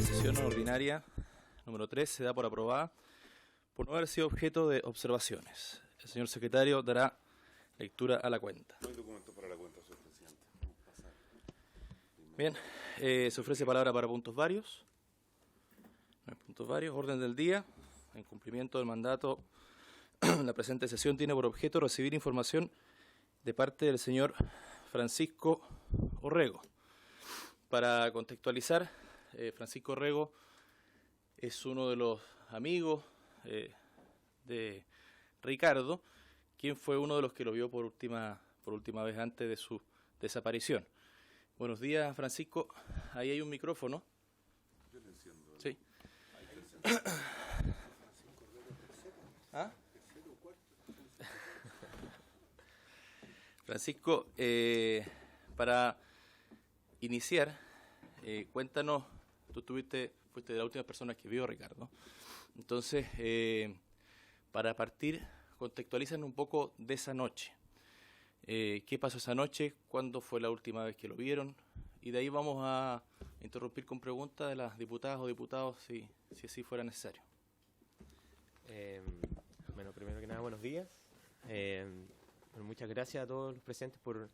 sesión ordinaria número 3 se da por aprobada por no haber sido objeto de observaciones. El señor secretario dará lectura a la cuenta. No hay documento para la cuenta, señor presidente. Bien, se ofrece palabra para puntos varios. No hay puntos varios. Orden del día. En cumplimiento del mandato, la presente sesión tiene por objeto recibir información de parte del señor Francisco Orrego. Para contextualizar, Francisco Orrego es uno de los amigos de Ricardo, quien fue uno de los que lo vio por última vez antes de su desaparición. Buenos días, Francisco. Ahí hay un micrófono. Yo le enciendo. Sí. ¿Ah? Francisco, para iniciar, cuéntanos, tú fuiste de las últimas personas que vio a Ricardo. Entonces, para partir, contextualizan un poco de esa noche. ¿Qué pasó esa noche? ¿Cuándo fue la última vez que lo vieron? Y de ahí vamos a interrumpir con preguntas de las diputadas o diputados, si así fuera necesario. Bueno, primero que nada, buenos días. Bueno, muchas gracias a todos los presentes por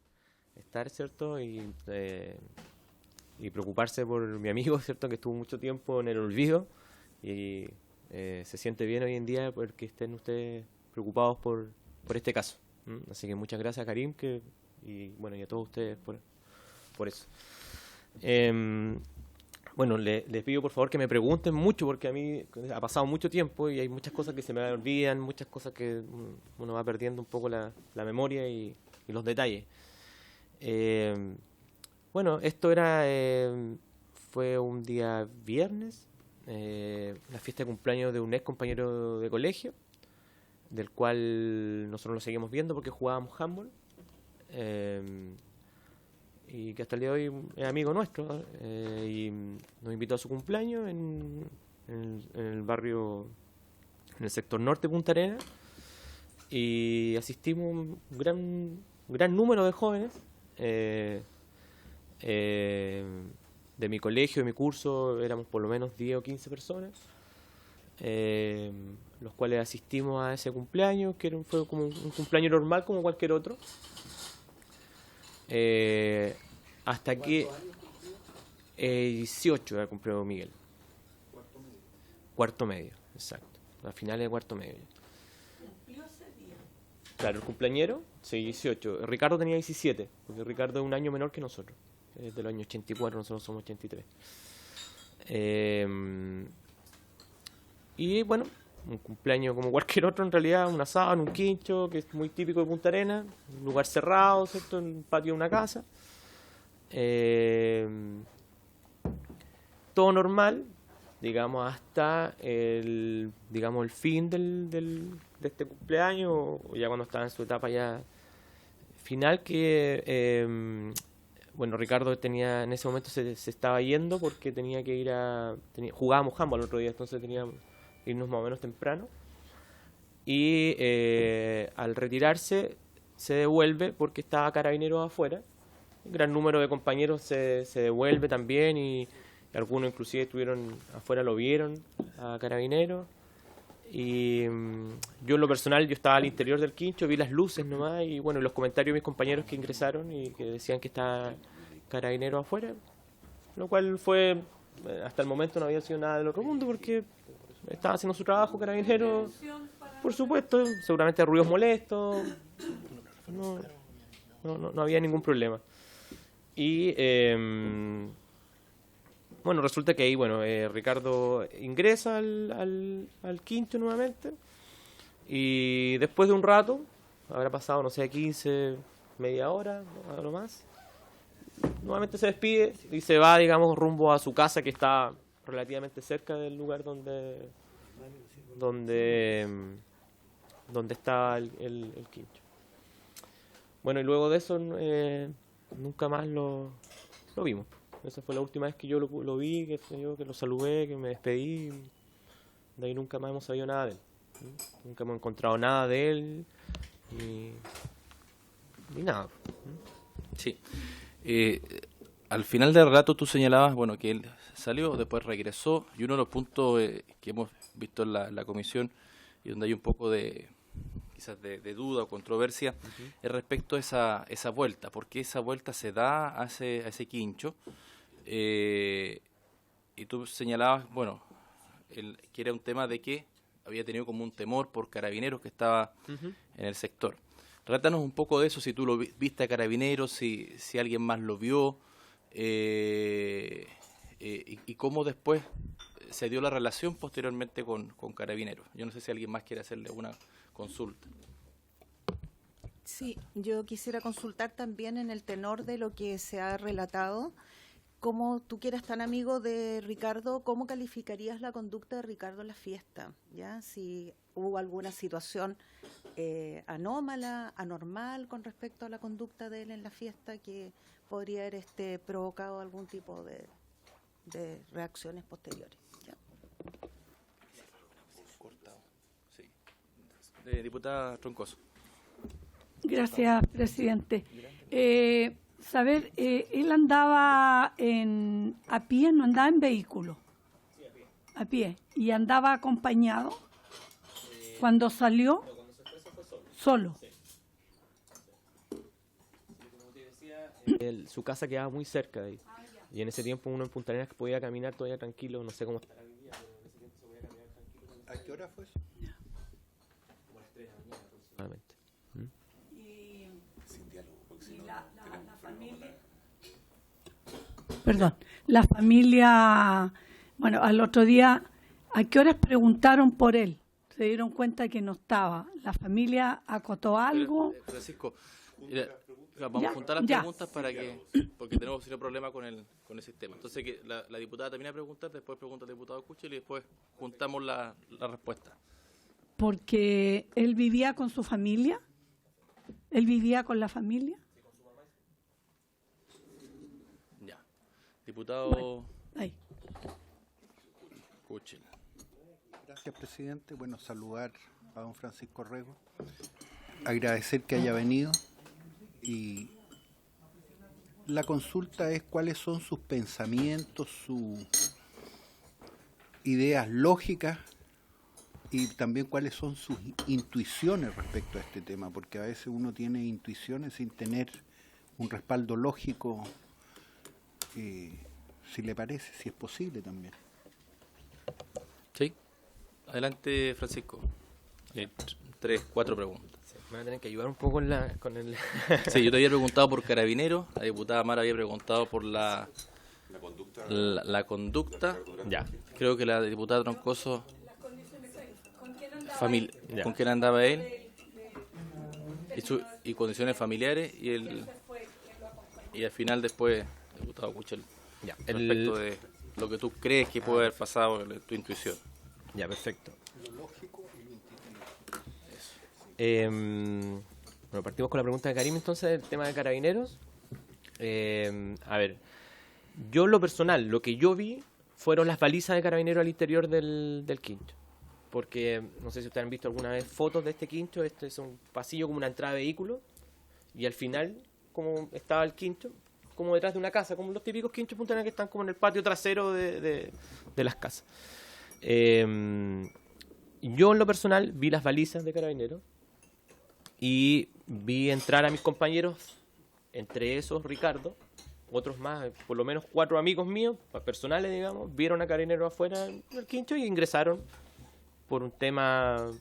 estar, ¿cierto? Y preocuparse por mi amigo, ¿cierto? Que estuvo mucho tiempo en el olvido y se siente bien hoy en día porque estén ustedes preocupados por este caso. Así que muchas gracias a Karim y a todos ustedes por eso. Bueno, les pido por favor que me pregunten mucho porque a mí ha pasado mucho tiempo y hay muchas cosas que se me olvidan, muchas cosas que uno va perdiendo un poco la memoria y los detalles. Bueno, esto fue un día viernes, la fiesta de cumpleaños de un ex compañero de colegio, del cual nosotros lo seguimos viendo porque jugábamos handball. Y que hasta el día de hoy es amigo nuestro, y nos invitó a su cumpleaños en el barrio, en el sector norte de Punta Arenas, y asistimos un gran número de jóvenes de mi colegio, de mi curso, éramos por lo menos 10 o 15 personas, los cuales asistimos a ese cumpleaños, que fue como un cumpleaños normal como cualquier otro. Hasta que 18 ha cumplido Miguel. Cuarto medio, exacto. A finales de cuarto medio. ¿Cumplió ese día? Claro, el cumpleañero, sí, 18. Ricardo tenía 17, porque Ricardo es un año menor que nosotros. Es del año 84, nosotros somos 83. Y bueno, un cumpleaños como cualquier otro en realidad, un asado en un quincho, que es muy típico de Punta Arenas, un lugar cerrado, ¿cierto? En un patio de una casa. Todo normal, digamos, hasta el fin de este cumpleaños, o ya cuando estaba en su etapa ya final, que Ricardo tenía, en ese momento se estaba yendo porque tenía que ir jugábamos handball el otro día, entonces teníamos irnos más o menos temprano, y al retirarse se devuelve porque estaba Carabineros afuera. Un gran número de compañeros se devuelve también, y algunos inclusive estuvieron afuera, lo vieron a Carabineros, y yo en lo personal, yo estaba al interior del quincho, vi las luces nomás, y bueno, los comentarios de mis compañeros que ingresaron y que decían que estaba Carabineros afuera, lo cual fue, hasta el momento no había sido nada del otro mundo porque estaba haciendo su trabajo Carabineros, por supuesto, seguramente ruidos molestos, no había ningún problema. Y resulta que ahí Ricardo ingresa al quinto nuevamente, y después de un rato, habrá pasado, no sé, 15, media hora, a lo más, nuevamente se despide y se va, digamos, rumbo a su casa, que está relativamente cerca del lugar donde estaba el quincho. Bueno, y luego de eso nunca más lo vimos. Esa fue la última vez que yo lo vi, que lo saludé, que me despedí. De ahí nunca más hemos sabido nada de él. Nunca hemos encontrado nada de él, ni nada. Sí. al final del relato tú señalabas, bueno, que él salió, después regresó, y uno de los puntos que hemos visto en la comisión y donde hay un poco de quizás de duda o controversia es respecto a esa vuelta, porque esa vuelta se da a ese quincho, y tú señalabas, bueno, que era un tema de que había tenido como un temor por Carabineros que estaba en el sector. Relátanos un poco de eso, si tú lo viste a Carabineros, si alguien más lo vio, y cómo después se dio la relación posteriormente con Carabineros. Yo no sé si alguien más quiere hacerle una consulta. Sí, yo quisiera consultar también en el tenor de lo que se ha relatado. Como tú que eras tan amigo de Ricardo, ¿cómo calificarías la conducta de Ricardo en la fiesta? ¿Ya? Si hubo alguna situación anómala, anormal con respecto a la conducta de él en la fiesta que podría haber provocado algún tipo de reacciones posteriores. ¿Ya? Diputada Troncoso. Gracias, presidente. Saber, él andaba a pie, no andaba en vehículo. A pie. Y andaba acompañado. Cuando salió, solo. Su casa quedaba muy cerca de ahí. Y en ese tiempo uno en Punta Arenas podía caminar todavía tranquilo, no sé cómo estará hoy día, pero en ese tiempo se podía caminar tranquilo. ¿A qué hora fue eso? Como a las 3 de la mañana aproximadamente. Sin diálogo, porque si no, La tenemos familia. Perdón, la familia, bueno, al otro día, ¿a qué horas preguntaron por él? Se dieron cuenta que no estaba. ¿La familia acotó algo? Francisco, mira, vamos Ya, a juntar las ya. preguntas para que, porque tenemos un problema con el sistema. Entonces, que la diputada termina de preguntar, después pregunta el diputado Kuchel y después juntamos la respuesta. Porque él vivía con su familia. ¿Él vivía con la familia? Ya. Diputado Ahí. Kuchel. Gracias, presidente. Bueno, saludar a don Francisco Rego. Agradecer que haya venido. Y la consulta es cuáles son sus pensamientos, sus ideas lógicas y también cuáles son sus intuiciones respecto a este tema, porque a veces uno tiene intuiciones sin tener un respaldo lógico, si le parece, si es posible también. Sí. Adelante, Francisco. 3, 4 preguntas. Me van a tener que ayudar un poco con el... Sí, yo te había preguntado por Carabineros, la diputada Mara había preguntado por la conducta. Ya. Creo que la diputada Troncoso, Ya. con quién andaba él y condiciones familiares, y al final después, diputado Kuchel, Ya. respecto de lo que tú crees que puede haber pasado, tu intuición. Ya, perfecto. Bueno, partimos con la pregunta de Karim, entonces, el tema de Carabineros. A ver, yo en lo personal, lo que yo vi fueron las balizas de Carabineros al interior del quincho. Porque, no sé si ustedes han visto alguna vez fotos de este quincho, este es un pasillo como una entrada de vehículo, y al final, como estaba el quincho, como detrás de una casa, como los típicos quinchos Punta Arenas que están como en el patio trasero de las casas. Yo en lo personal vi las balizas de Carabineros, y vi entrar a mis compañeros, entre esos Ricardo, otros más, por lo menos 4 amigos míos, personales digamos, vieron a Carabineros afuera del quincho y ingresaron por un tema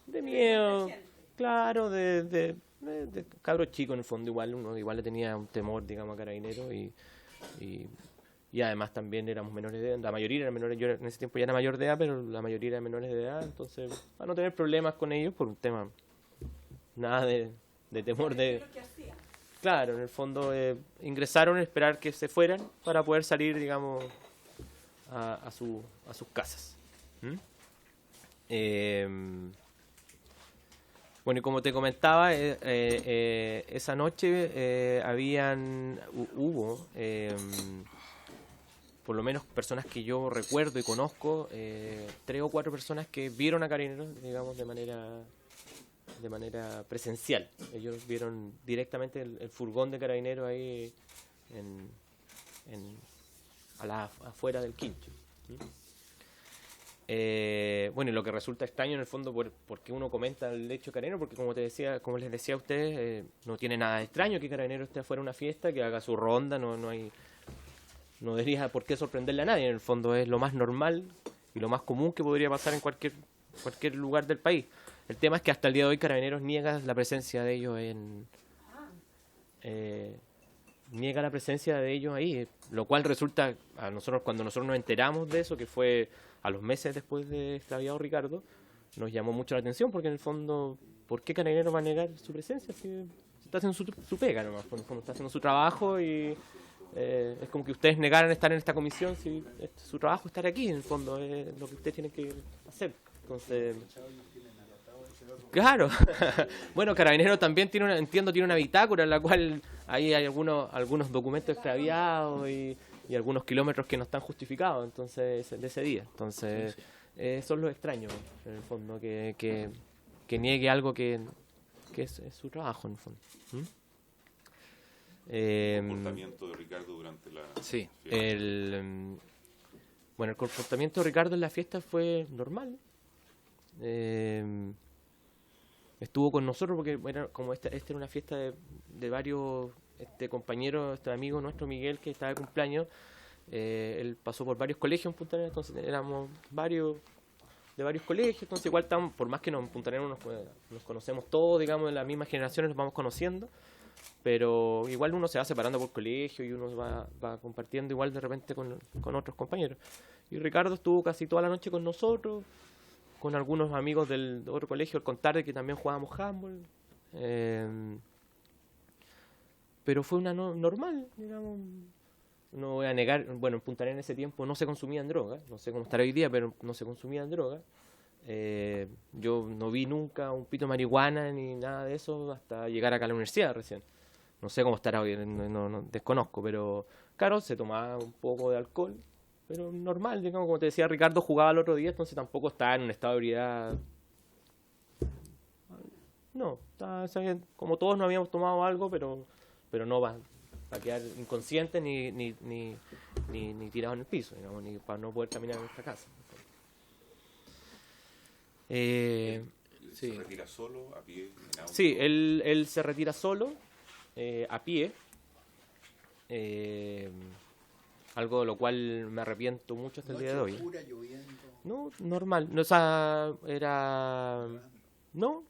de miedo, claro, de cabro chico en el fondo, uno igual le tenía un temor, digamos, a Carabineros y además también éramos menores de edad, la mayoría eran menores, yo en ese tiempo ya era mayor de edad, pero la mayoría eran menores de edad, entonces para no tener problemas con ellos por un tema... Nada de temor de... Claro, en el fondo ingresaron a esperar que se fueran para poder salir, digamos, a sus casas. Bueno, y como te comentaba, esa noche hubo, por lo menos personas que yo recuerdo y conozco, 3 o 4 personas que vieron a Carabineros, digamos, de manera presencial. Ellos vieron directamente el furgón de Carabineros ahí afuera del quincho. Bueno, y lo que resulta extraño en el fondo, porque uno comenta el hecho de Carabinero, porque como les decía a ustedes, no tiene nada de extraño que Carabinero esté afuera de una fiesta, que haga su ronda, no debería por qué sorprenderle a nadie. En el fondo es lo más normal y lo más común que podría pasar en cualquier lugar del país. El tema es que hasta el día de hoy Carabineros niega la presencia de ellos ahí, lo cual resulta a nosotros, cuando nosotros nos enteramos de eso, que fue a los meses después de extraviado Ricardo, nos llamó mucho la atención, porque en el fondo, ¿por qué Carabineros va a negar su presencia? Si está haciendo su pega nomás, en el fondo está haciendo su trabajo y es como que ustedes negaran estar en esta comisión, si es su trabajo estar aquí, en el fondo es lo que ustedes tienen que hacer. Entonces, claro. Bueno, Carabineros también tiene una bitácora en la cual ahí hay algunos documentos extraviados y algunos kilómetros que no están justificados, entonces, de ese día. Entonces, son los extraños, en el fondo, que niegue algo que es su trabajo, en el fondo. El comportamiento de Ricardo durante la Sí. fiesta. Bueno, el comportamiento de Ricardo en la fiesta fue normal. Estuvo con nosotros porque era como esta era una fiesta de varios compañeros, amigo nuestro Miguel, que estaba de cumpleaños. Él pasó por varios colegios en Punta Arenas, entonces éramos de varios colegios, entonces igual por más que en Punta Arenas nos conocemos todos, digamos, de las mismas generaciones, nos vamos conociendo, pero igual uno se va separando por colegio y uno va compartiendo igual de repente con otros compañeros. Y Ricardo estuvo casi toda la noche con nosotros, con algunos amigos del otro colegio, el Contarde, que también jugábamos handball. Pero fue una normal, digamos. No voy a negar, bueno, en Punta Arenas en ese tiempo no se consumían drogas, no sé cómo estará hoy día, pero no se consumían drogas. Yo no vi nunca un pito de marihuana ni nada de eso hasta llegar acá a la universidad recién. No sé cómo estará hoy, no desconozco, pero claro, se tomaba un poco de alcohol, pero normal, digamos, como te decía, Ricardo jugaba el otro día, entonces tampoco estaba en un estado de ebriedad. No, está bien, como todos no habíamos tomado algo, pero no va a quedar inconsciente ni tirado en el piso, digamos, ni para no poder caminar en nuestra casa. ¿Se retira solo, a pie, en auto? Sí, él se retira solo, a pie, algo de lo cual me arrepiento mucho hasta el día de hoy. No, normal, no, o sea, era... No,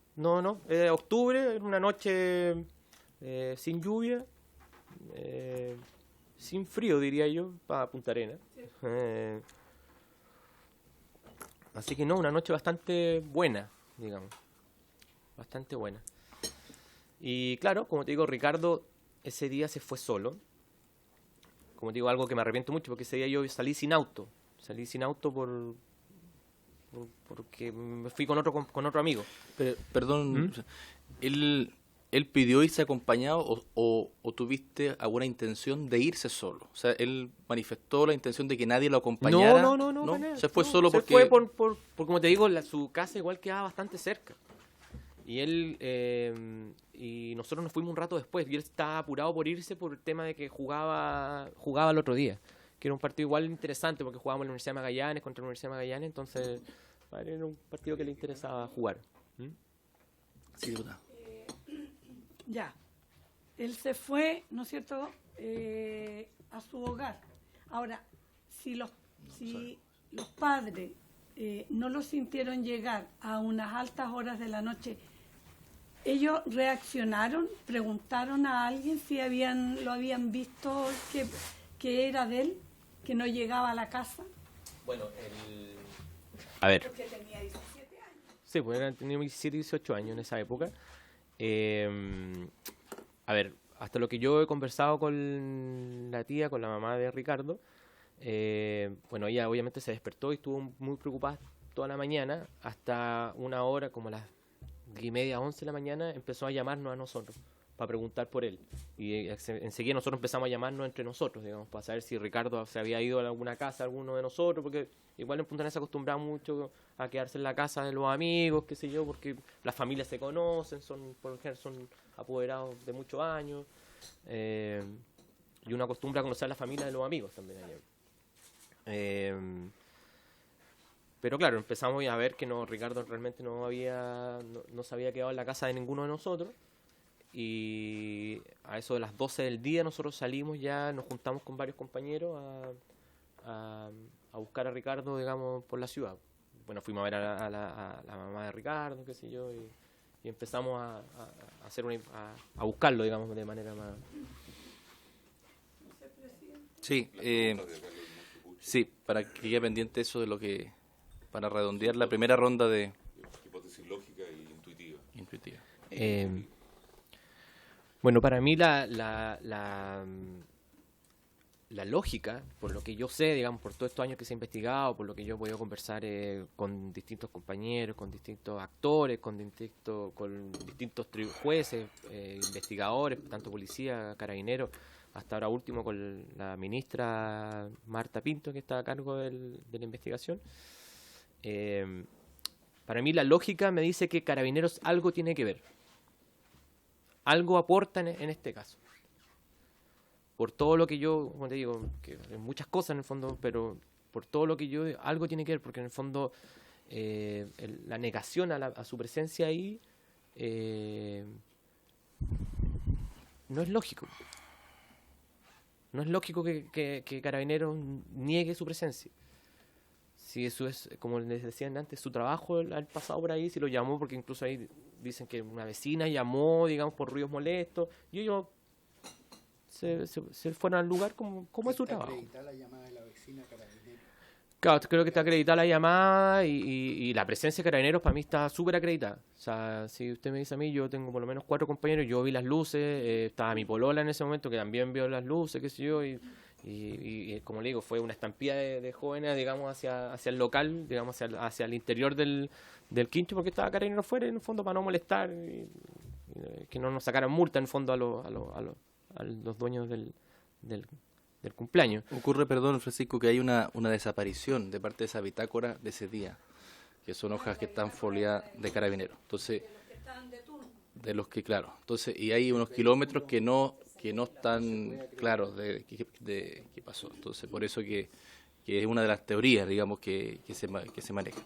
era octubre, era una noche sin lluvia, sin frío, diría yo, para Punta Arenas. Así que no, una noche bastante buena, digamos. Bastante buena. Y claro, como te digo, Ricardo ese día se fue solo. Como te digo, algo que me arrepiento mucho, porque ese día yo salí sin auto. Salí sin auto porque me fui con otro amigo. Pero, perdón, ¿él pidió irse acompañado o tuviste alguna intención de irse solo? O sea, ¿él manifestó la intención de que nadie lo acompañara? No. Para nada. Se fue solo se porque... fue por como te digo, su casa igual quedaba bastante cerca. Y él y nosotros nos fuimos un rato después. Y él estaba apurado por irse por el tema de que jugaba el otro día. Que era un partido igual interesante porque jugábamos en la Universidad de Magallanes contra la Universidad de Magallanes. Entonces, era un partido que le interesaba jugar. Sí, duda. Ya. Él se fue, ¿no es cierto?, a su hogar. Ahora, si los padres no lo sintieron llegar a unas altas horas de la noche, ¿ellos reaccionaron? ¿Preguntaron a alguien si lo habían visto que era de él, que no llegaba a la casa? Bueno, a ver. Porque tenía 17 años. Sí, pues tenía 17, 18 años en esa época. A ver, hasta lo que yo he conversado con la tía, con la mamá de Ricardo, bueno, ella obviamente se despertó y estuvo muy preocupada toda la mañana, hasta una hora, como a las 10:30, 11 de la mañana, empezó a llamarnos a nosotros para preguntar por él. Y enseguida nosotros empezamos a llamarnos entre nosotros, digamos, para saber si Ricardo se había ido a alguna casa, alguno de nosotros, porque igual en Punta Arenas se acostumbraba mucho a quedarse en la casa de los amigos, qué sé yo, porque las familias se conocen, por ejemplo, son apoderados de muchos años. y uno acostumbra a conocer a la familia de los amigos también allá. Pero claro, empezamos a ver que Ricardo realmente no se había quedado en la casa de ninguno de nosotros. Y a eso de las 12 del día nosotros salimos ya, nos juntamos con varios compañeros a buscar a Ricardo, digamos, por la ciudad. Bueno, fuimos a ver a la mamá de Ricardo, qué sé yo, y empezamos a buscarlo, digamos, de manera más... Sí, sí, para que quede pendiente eso de lo que, para redondear la primera ronda de... Hipótesis lógica e intuitiva. Bueno, para mí la lógica, por lo que yo sé, digamos, por todos estos años que se ha investigado, por lo que yo he podido conversar con distintos compañeros, con distintos actores, con distintos jueces, investigadores, tanto policía, carabineros, hasta ahora último con la ministra Marta Pinto, que está a cargo de la investigación. Para mí la lógica me dice que Carabineros algo tiene que ver. Algo aporta en este caso. Por todo lo que yo, como te digo, que hay muchas cosas en el fondo, pero por todo lo que yo, algo tiene que ver, porque en el fondo la negación a su presencia ahí no es lógico. No es lógico que Carabineros niegue su presencia. Si eso es, como les decían antes, su trabajo al pasado por ahí, si lo llamó, porque incluso ahí dicen que una vecina llamó, digamos, por ruidos molestos, y ellos se fueron al lugar como es su trabajo. ¿Está acreditada la llamada de la vecina Carabinero? Claro, creo que está acreditada la llamada y la presencia de Carabineros para mí está súper acreditada. O sea, si usted me dice a mí, yo tengo por lo menos 4 compañeros, yo vi las luces, estaba mi polola en ese momento que también vio las luces, qué sé yo, y como le digo, fue una estampida de jóvenes, digamos, hacia el local, digamos, hacia el interior del quincho, porque estaba Carabineros fuera, en el fondo, para no molestar, y que no nos sacaran multa, en el fondo, a los dueños del cumpleaños. Ocurre, perdón, Francisco, que hay una desaparición de parte de esa bitácora de ese día, que son hojas que están foliadas de Carabineros. Entonces, de los que, claro, entonces, y hay unos kilómetros que no están claros de qué pasó. Entonces, por eso que es una de las teorías, digamos, que se maneja.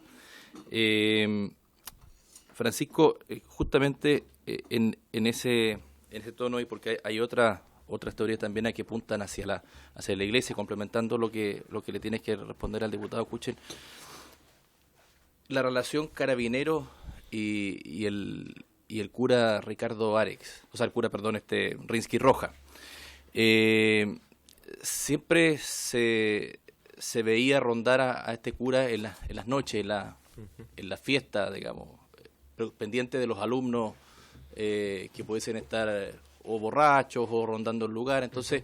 Francisco, justamente en ese tono, y porque hay otras teorías también que apuntan hacia la iglesia, complementando lo que le tienes que responder al diputado Kuchel, la relación Carabinero y el cura Ricardo Arex, o sea, el cura, perdón, Rinsky Roja. Siempre se veía rondar a este cura en las noches, en la fiesta, digamos, pendiente de los alumnos que pudiesen estar o borrachos o rondando el lugar. Entonces,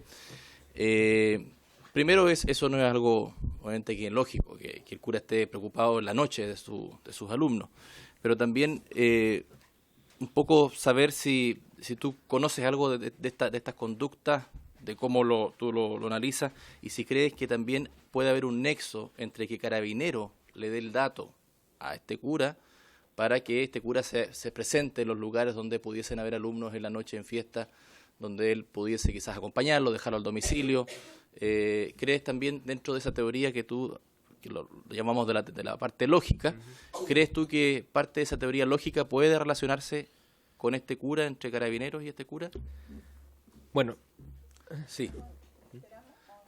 primero eso no es algo, obviamente, que es lógico, que el cura esté preocupado en la noche de sus alumnos, pero también un poco saber si tú conoces algo de estas conductas, de cómo tú lo analizas, y si crees que también puede haber un nexo entre que Carabinero le dé el dato a este cura para que este cura se presente en los lugares donde pudiesen haber alumnos en la noche en fiesta, donde él pudiese quizás acompañarlo, dejarlo al domicilio. ¿Crees también dentro de esa teoría que lo llamamos de la parte lógica, crees tú que parte de esa teoría lógica puede relacionarse con este cura, entre Carabineros y este cura? Bueno, sí.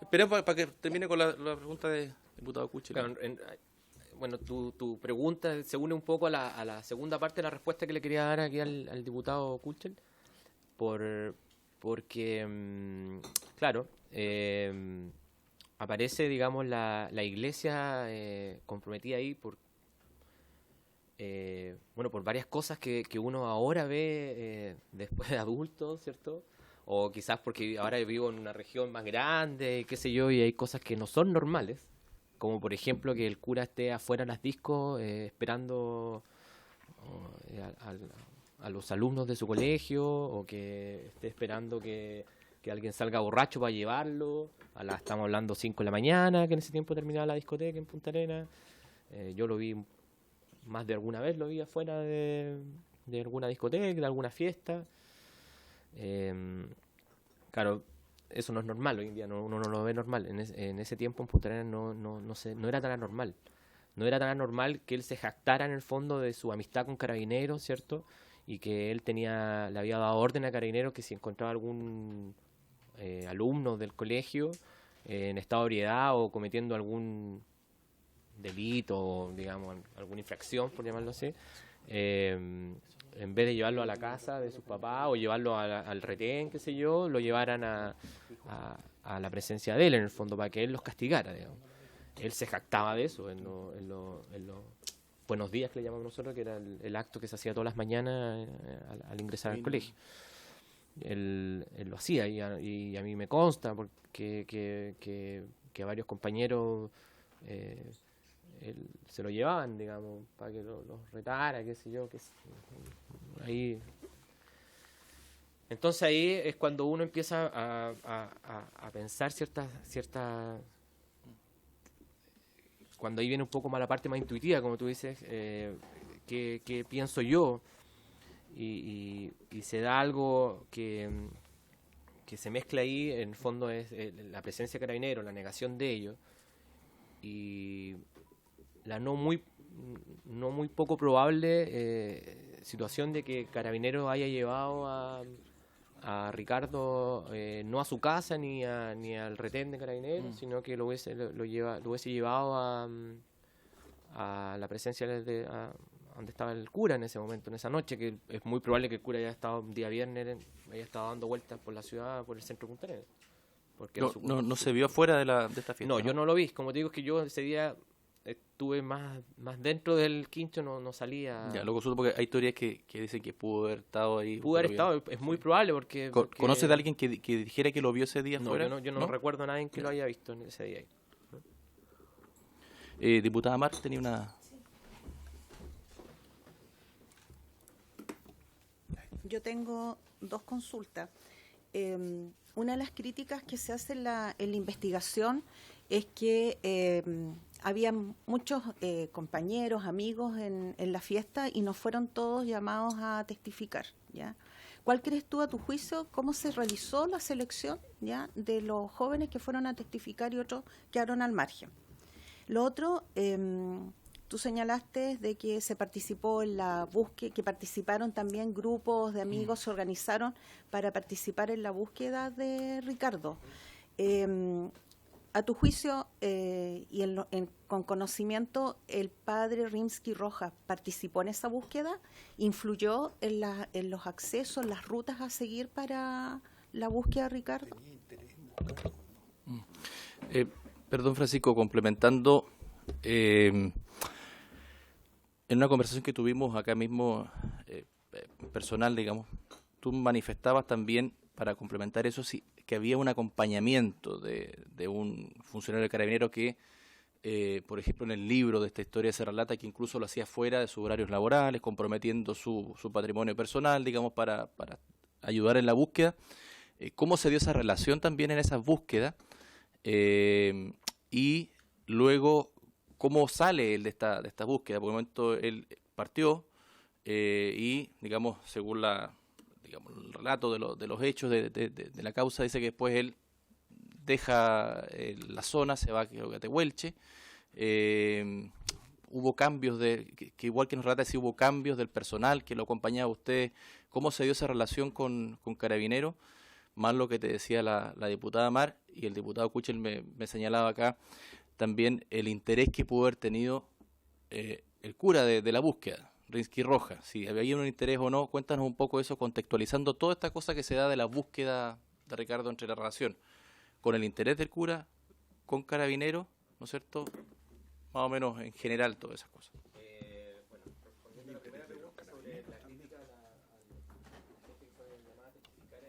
Esperemos para que termine con la pregunta del diputado Kuchel. Claro, bueno, tu pregunta se une un poco a la segunda parte de la respuesta que le quería dar aquí al diputado Kuchel, porque, claro, aparece, digamos, la iglesia comprometida ahí por varias cosas que uno ahora ve después de adulto, ¿cierto? O quizás porque ahora vivo en una región más grande, qué sé yo, y hay cosas que no son normales, como por ejemplo que el cura esté afuera en las discos esperando a los alumnos de su colegio, o que esté esperando que alguien salga borracho para llevarlo. Estamos hablando 5 de la mañana, que en ese tiempo terminaba la discoteca en Punta Arenas. Yo lo vi más de alguna vez, lo vi afuera de alguna discoteca, de alguna fiesta. Claro, eso no es normal hoy en día, uno no lo ve normal. En ese tiempo en Punta Arenas no era tan anormal. No era tan anormal que él se jactara en el fondo de su amistad con Carabineros, ¿cierto? Y que él le había dado orden a Carabineros que si encontraba algún alumno del colegio en estado de ebriedad o cometiendo algún delito, digamos, alguna infracción, por llamarlo así, en vez de llevarlo a la casa de sus papás o llevarlo al retén, qué sé yo, lo llevaran a la presencia de él, en el fondo, para que él los castigara, digamos. Él se jactaba de eso en los buenos días, que le llamamos nosotros, que era el acto que se hacía todas las mañanas al ingresar al colegio. Él lo hacía y a mí me consta porque que varios compañeros él se lo llevaban, digamos, para que los retara, qué sé yo, ahí. Entonces ahí es cuando uno empieza a pensar ciertas cuando ahí viene un poco más la parte más intuitiva, como tú dices, qué pienso yo, y se da algo que se mezcla ahí, en el fondo es la presencia de Carabineros, la negación de ellos, y la no muy poco probable situación de que Carabineros haya llevado a Ricardo no a su casa ni al retén de Carabineros, sino que lo hubiese llevado a la presencia donde estaba el cura en ese momento, en esa noche, que es muy probable que el cura haya estado un día viernes, haya estado dando vueltas por la ciudad, por el centro de Punta Arenas. Porque no se vio fuera de esta fiesta. No, yo no lo vi. Como te digo, es que yo ese día estuve más dentro del quincho, no salía. Ya, lo consulto porque hay teorías que dicen que pudo haber estado ahí. Pudo haber estado, es muy probable porque... ¿Conoces de alguien que dijera que lo vio ese día fuera? Yo no recuerdo a nadie que lo haya visto en ese día ahí. Diputada Mar tenía una... Yo tengo dos consultas. Una de las críticas que se hace en la investigación es que había muchos compañeros, amigos en la fiesta y no fueron todos llamados a testificar, ¿ya? ¿Cuál crees tú, a tu juicio, cómo se realizó la selección, ¿ya?, de los jóvenes que fueron a testificar y otros quedaron al margen? Lo otro, tú señalaste de que se participó en la búsqueda, que participaron también grupos de amigos, se organizaron para participar en la búsqueda de Ricardo. A tu juicio y con conocimiento, ¿el padre Rimsky-Rojas participó en esa búsqueda? ¿Influyó en los accesos, en las rutas a seguir para la búsqueda de Ricardo? Perdón, Francisco, complementando, en una conversación que tuvimos acá mismo, personal, digamos, tú manifestabas también, para complementar eso, sí, que había un acompañamiento de un funcionario de Carabineros que, por ejemplo, en el libro de esta historia se relata que incluso lo hacía fuera de sus horarios laborales, comprometiendo su patrimonio personal, digamos, para ayudar en la búsqueda. ¿Cómo se dio esa relación también en esas búsquedas? Y luego, ¿cómo sale él de esta búsqueda? Por el momento él partió y, digamos, según el relato de los hechos de la causa, dice que después él deja la zona, se va a Tehuelche. Hubo cambios, que igual que nos relata, si hubo cambios del personal que lo acompañaba a usted. ¿Cómo se dio esa relación con Carabineros? Más lo que te decía la diputada Mar y el diputado Kuchel me señalaba acá, también el interés que pudo haber tenido el cura de la búsqueda, Rimsky-Rojas, si había un interés o no. Cuéntanos un poco eso, contextualizando toda esta cosa que se da de la búsqueda de Ricardo, entre la relación con el interés del cura, con Carabineros, ¿no es cierto? Más o menos en general todas esas cosas. Respondiendo a la primera pregunta sobre la crítica a la gente que fue llamada a testificar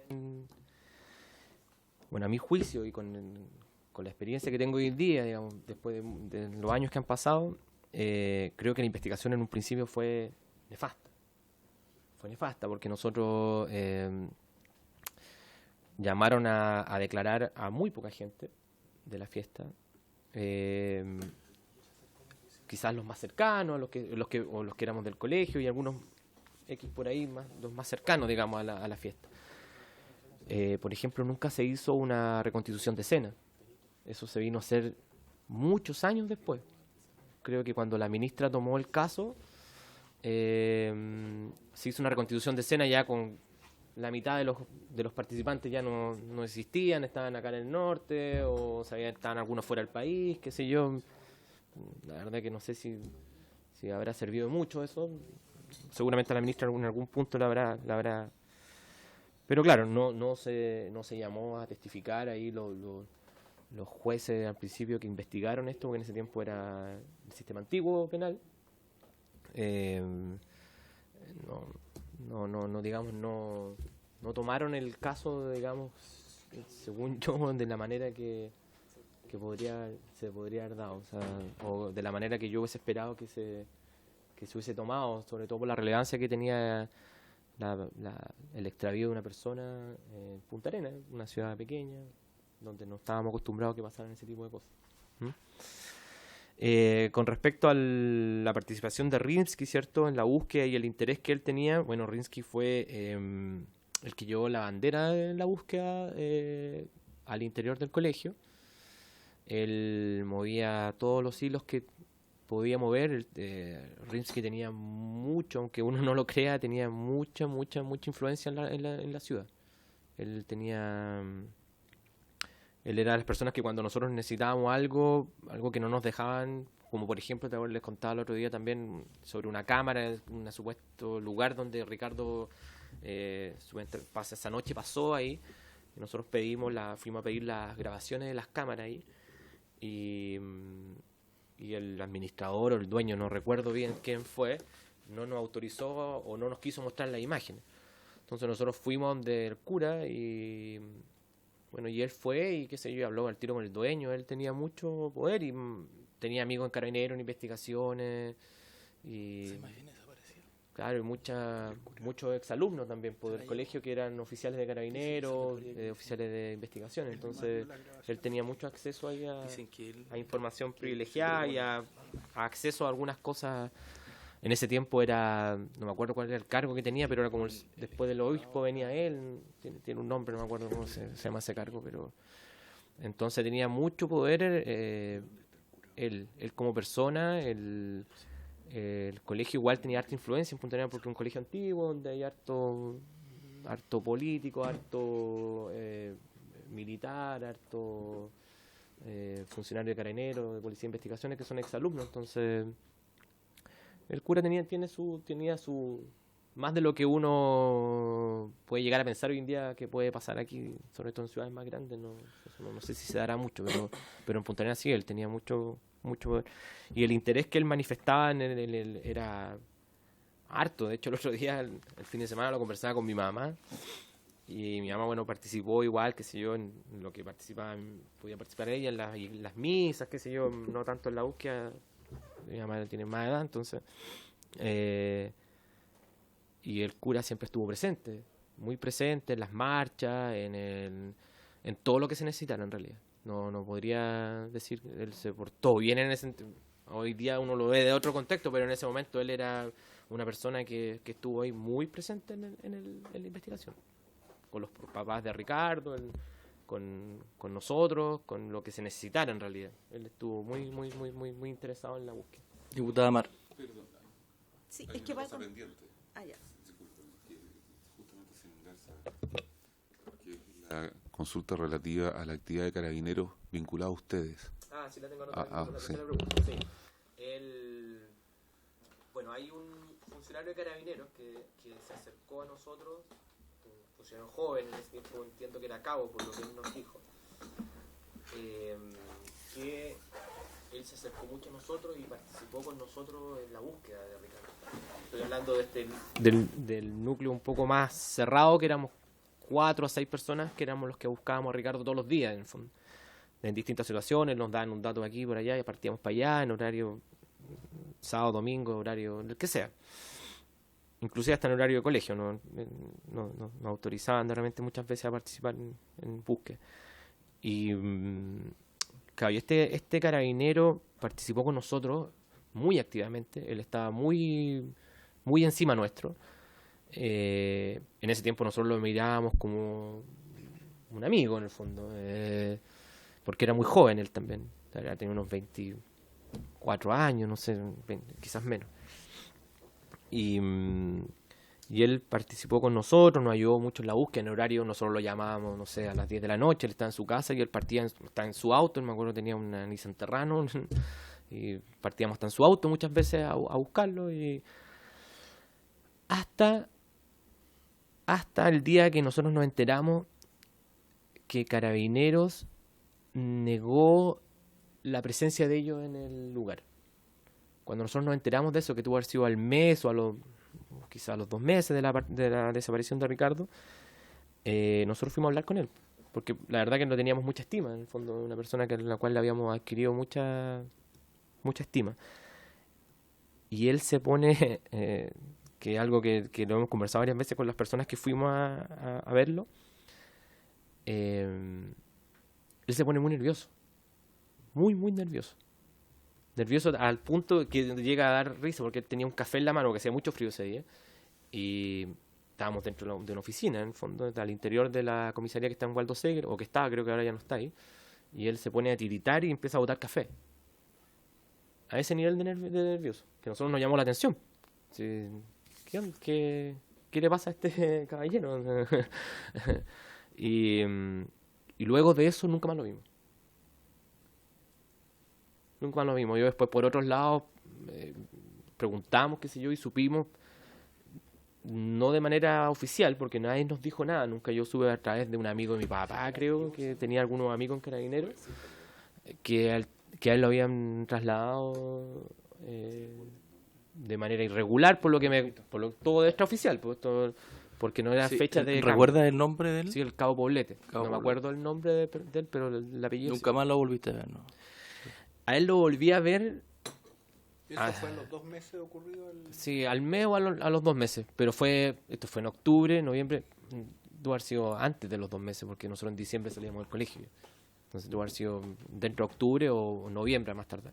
bueno, a mi juicio y con la experiencia que tengo hoy en día, digamos, después de los años que han pasado, creo que la investigación en un principio fue nefasta. Fue nefasta porque nosotros llamaron a declarar a muy poca gente de la fiesta. Quizás los más cercanos, los que éramos del colegio y algunos X por ahí, los más cercanos, digamos, a la fiesta. por ejemplo, nunca se hizo una reconstitución de escena. Eso se vino a hacer muchos años después. Creo que cuando la ministra tomó el caso, se hizo una reconstitución de escena ya con la mitad de los participantes ya no existían, estaban acá en el norte, o estaban algunos fuera del país, qué sé yo. La verdad que no sé si habrá servido mucho eso. Seguramente a la ministra en algún punto la habrá. Pero claro, no se llamó a testificar ahí los jueces al principio que investigaron esto, porque en ese tiempo era el sistema antiguo penal. No tomaron el caso, digamos, según yo, de la manera que se podría haber dado, o de la manera que yo hubiese esperado que se hubiese tomado, sobre todo por la relevancia que tenía el extravío de una persona en Punta Arenas, una ciudad pequeña, donde no estábamos acostumbrados a que pasaran ese tipo de cosas. Con respecto a la participación de Rimsky, ¿cierto?, en la búsqueda y el interés que él tenía, bueno, Rimsky fue el que llevó la bandera en la búsqueda al interior del colegio. Él movía todos los hilos que podía mover. Rimsky tenía mucho, aunque uno no lo crea, tenía mucha influencia en la ciudad. Él era de las personas que cuando nosotros necesitábamos algo que no nos dejaban, como por ejemplo, les contaba el otro día también sobre una cámara, un supuesto lugar donde Ricardo esa noche pasó ahí, y nosotros fuimos a pedir las grabaciones de las cámaras ahí, y el administrador o el dueño, no recuerdo bien quién fue, no nos autorizó o no nos quiso mostrar las imágenes. Entonces nosotros fuimos donde el cura y él fue y qué sé yo, habló al tiro con el dueño. Él tenía mucho poder y tenía amigos en Carabineros, en investigaciones y claro, y muchos exalumnos también del colegio que eran oficiales de Carabineros, oficiales de investigación. Entonces él tenía mucho acceso ahí a información privilegiada y a acceso a algunas cosas. En ese tiempo no me acuerdo cuál era el cargo que tenía, pero era como después del obispo venía él, tiene un nombre, no me acuerdo cómo se llama ese cargo, pero entonces tenía mucho poder él como persona. El colegio igual tenía harta influencia en Punta Arenas porque es un colegio antiguo donde hay harto político, harto militar, harto funcionario de Carabineros, de Policía de Investigaciones que son exalumnos. Entonces el cura tenía su más de lo que uno puede llegar a pensar hoy en día que puede pasar aquí, sobre todo en ciudades más grandes. No sé si se dará mucho, pero en Punta Arenas sí, él tenía mucho poder. Y el interés que él manifestaba era harto. De hecho, el otro día, el fin de semana, lo conversaba con mi mamá. Y mi mamá, participó igual, qué sé yo, en lo que podía participar ella, en las misas, qué sé yo, no tanto en la búsqueda. Mi mamá tiene más edad, entonces. Y el cura siempre estuvo presente, muy presente en las marchas, en todo lo que se necesitara en realidad. No podría decir que él se portó bien en ese. Hoy día uno lo ve de otro contexto, pero en ese momento él era una persona que estuvo ahí muy presente en la investigación. Con los papás de Ricardo, con nosotros, con lo que se necesitara en realidad. Él estuvo muy interesado en la búsqueda. Diputada Mar. Sí, es que va con... pendiente. Ya. Justamente sin darse, que es la consulta relativa a la actividad de Carabineros vinculada a ustedes. Sí, la tengo anotada. Sí. Sí. Hay un funcionario de Carabineros que se acercó a nosotros, un funcionario joven, en ese tiempo entiendo que era cabo, por lo que él nos dijo, que él se acercó mucho a nosotros y participó con nosotros en la búsqueda de Ricardo. Estoy hablando del núcleo un poco más cerrado, que éramos 4 a 6 personas, que éramos los que buscábamos a Ricardo todos los días, en el fondo. En distintas situaciones, nos daban un dato aquí por allá y partíamos para allá en horario sábado, domingo, horario, el que sea. Inclusive hasta en horario de colegio, nos autorizaban de repente muchas veces a participar en búsqueda. Y claro, y este carabinero participó con nosotros muy activamente. Él estaba muy encima nuestro. En ese tiempo nosotros lo mirábamos como un amigo en el fondo, porque era muy joven él también, tenía unos 24 años, no sé, 20, quizás menos. Y él participó con nosotros, nos ayudó mucho en la búsqueda, en horario nosotros lo llamábamos, no sé, a las 10 de la noche, él estaba en su casa y él partía, estaba en su auto, me acuerdo tenía una Nissan Terrano, y partíamos hasta en su auto muchas veces a buscarlo, y hasta el día que nosotros nos enteramos que Carabineros negó la presencia de ellos en el lugar. Cuando nosotros nos enteramos de eso, que tuvo que haber sido al mes o quizás a los 2 meses de la desaparición de Ricardo, nosotros fuimos a hablar con él, porque la verdad que no teníamos mucha estima, en el fondo, una persona en la cual le habíamos adquirido mucha estima. Y él se pone, que es algo que lo hemos conversado varias veces con las personas que fuimos a verlo, él se pone muy nervioso, muy nervioso al punto que llega a dar risa, porque él tenía un café en la mano, que hacía mucho frío ese día, y estábamos dentro de una oficina, en el fondo, al interior de la comisaría que está en Waldo Seger, o que estaba, creo que ahora ya no está ahí, y él se pone a tiritar y empieza a botar café. A ese nivel de nervioso, que a nosotros nos llamó la atención. Sí, ¿qué le pasa a este caballero? Y luego de eso nunca más lo vimos. Yo después por otros lados preguntamos, qué sé yo, y supimos, no de manera oficial, porque nadie nos dijo nada. Nunca yo supe a través de un amigo de mi papá, creo, que tenía algunos amigos en Carabineros, que a él lo habían trasladado de manera irregular, todo extraoficial, porque no era fecha de... ¿Recuerdas el nombre de él? Sí, el Cabo Poblete. No me acuerdo el nombre de él, pero el apellido... Nunca más lo volviste a ver, ¿no? A él lo volví a ver... ¿Eso fue en los 2 meses ocurrido? Sí, al mes o a los 2 meses. Pero esto fue en octubre, noviembre. Tuvo haber sido antes de los 2 meses, porque nosotros en diciembre salíamos del colegio. Entonces tuvo haber sido dentro de octubre o noviembre, más tarde.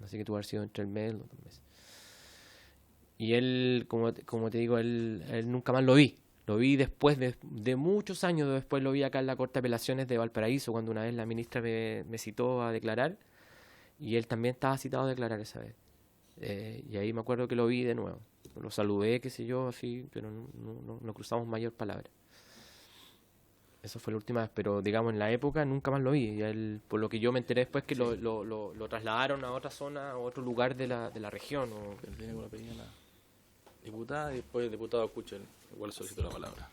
Así que tuvo haber sido entre el mes y los 2 meses. Y él, como te digo, él nunca más lo vi. Lo vi después de muchos años. Después lo vi acá en la Corte de Apelaciones de Valparaíso, cuando una vez la ministra me citó a declarar. Y él también estaba citado a declarar esa vez. Y ahí me acuerdo que lo vi de nuevo. Lo saludé, qué sé yo, así, pero no cruzamos mayor palabra. Eso fue la última vez, pero digamos en la época nunca más lo vi. Y él, por lo que yo me enteré después, que lo trasladaron a otra zona, a otro lugar de la región. Tiene una opinión la diputada y después el diputado Kuchel, igual solicito la palabra.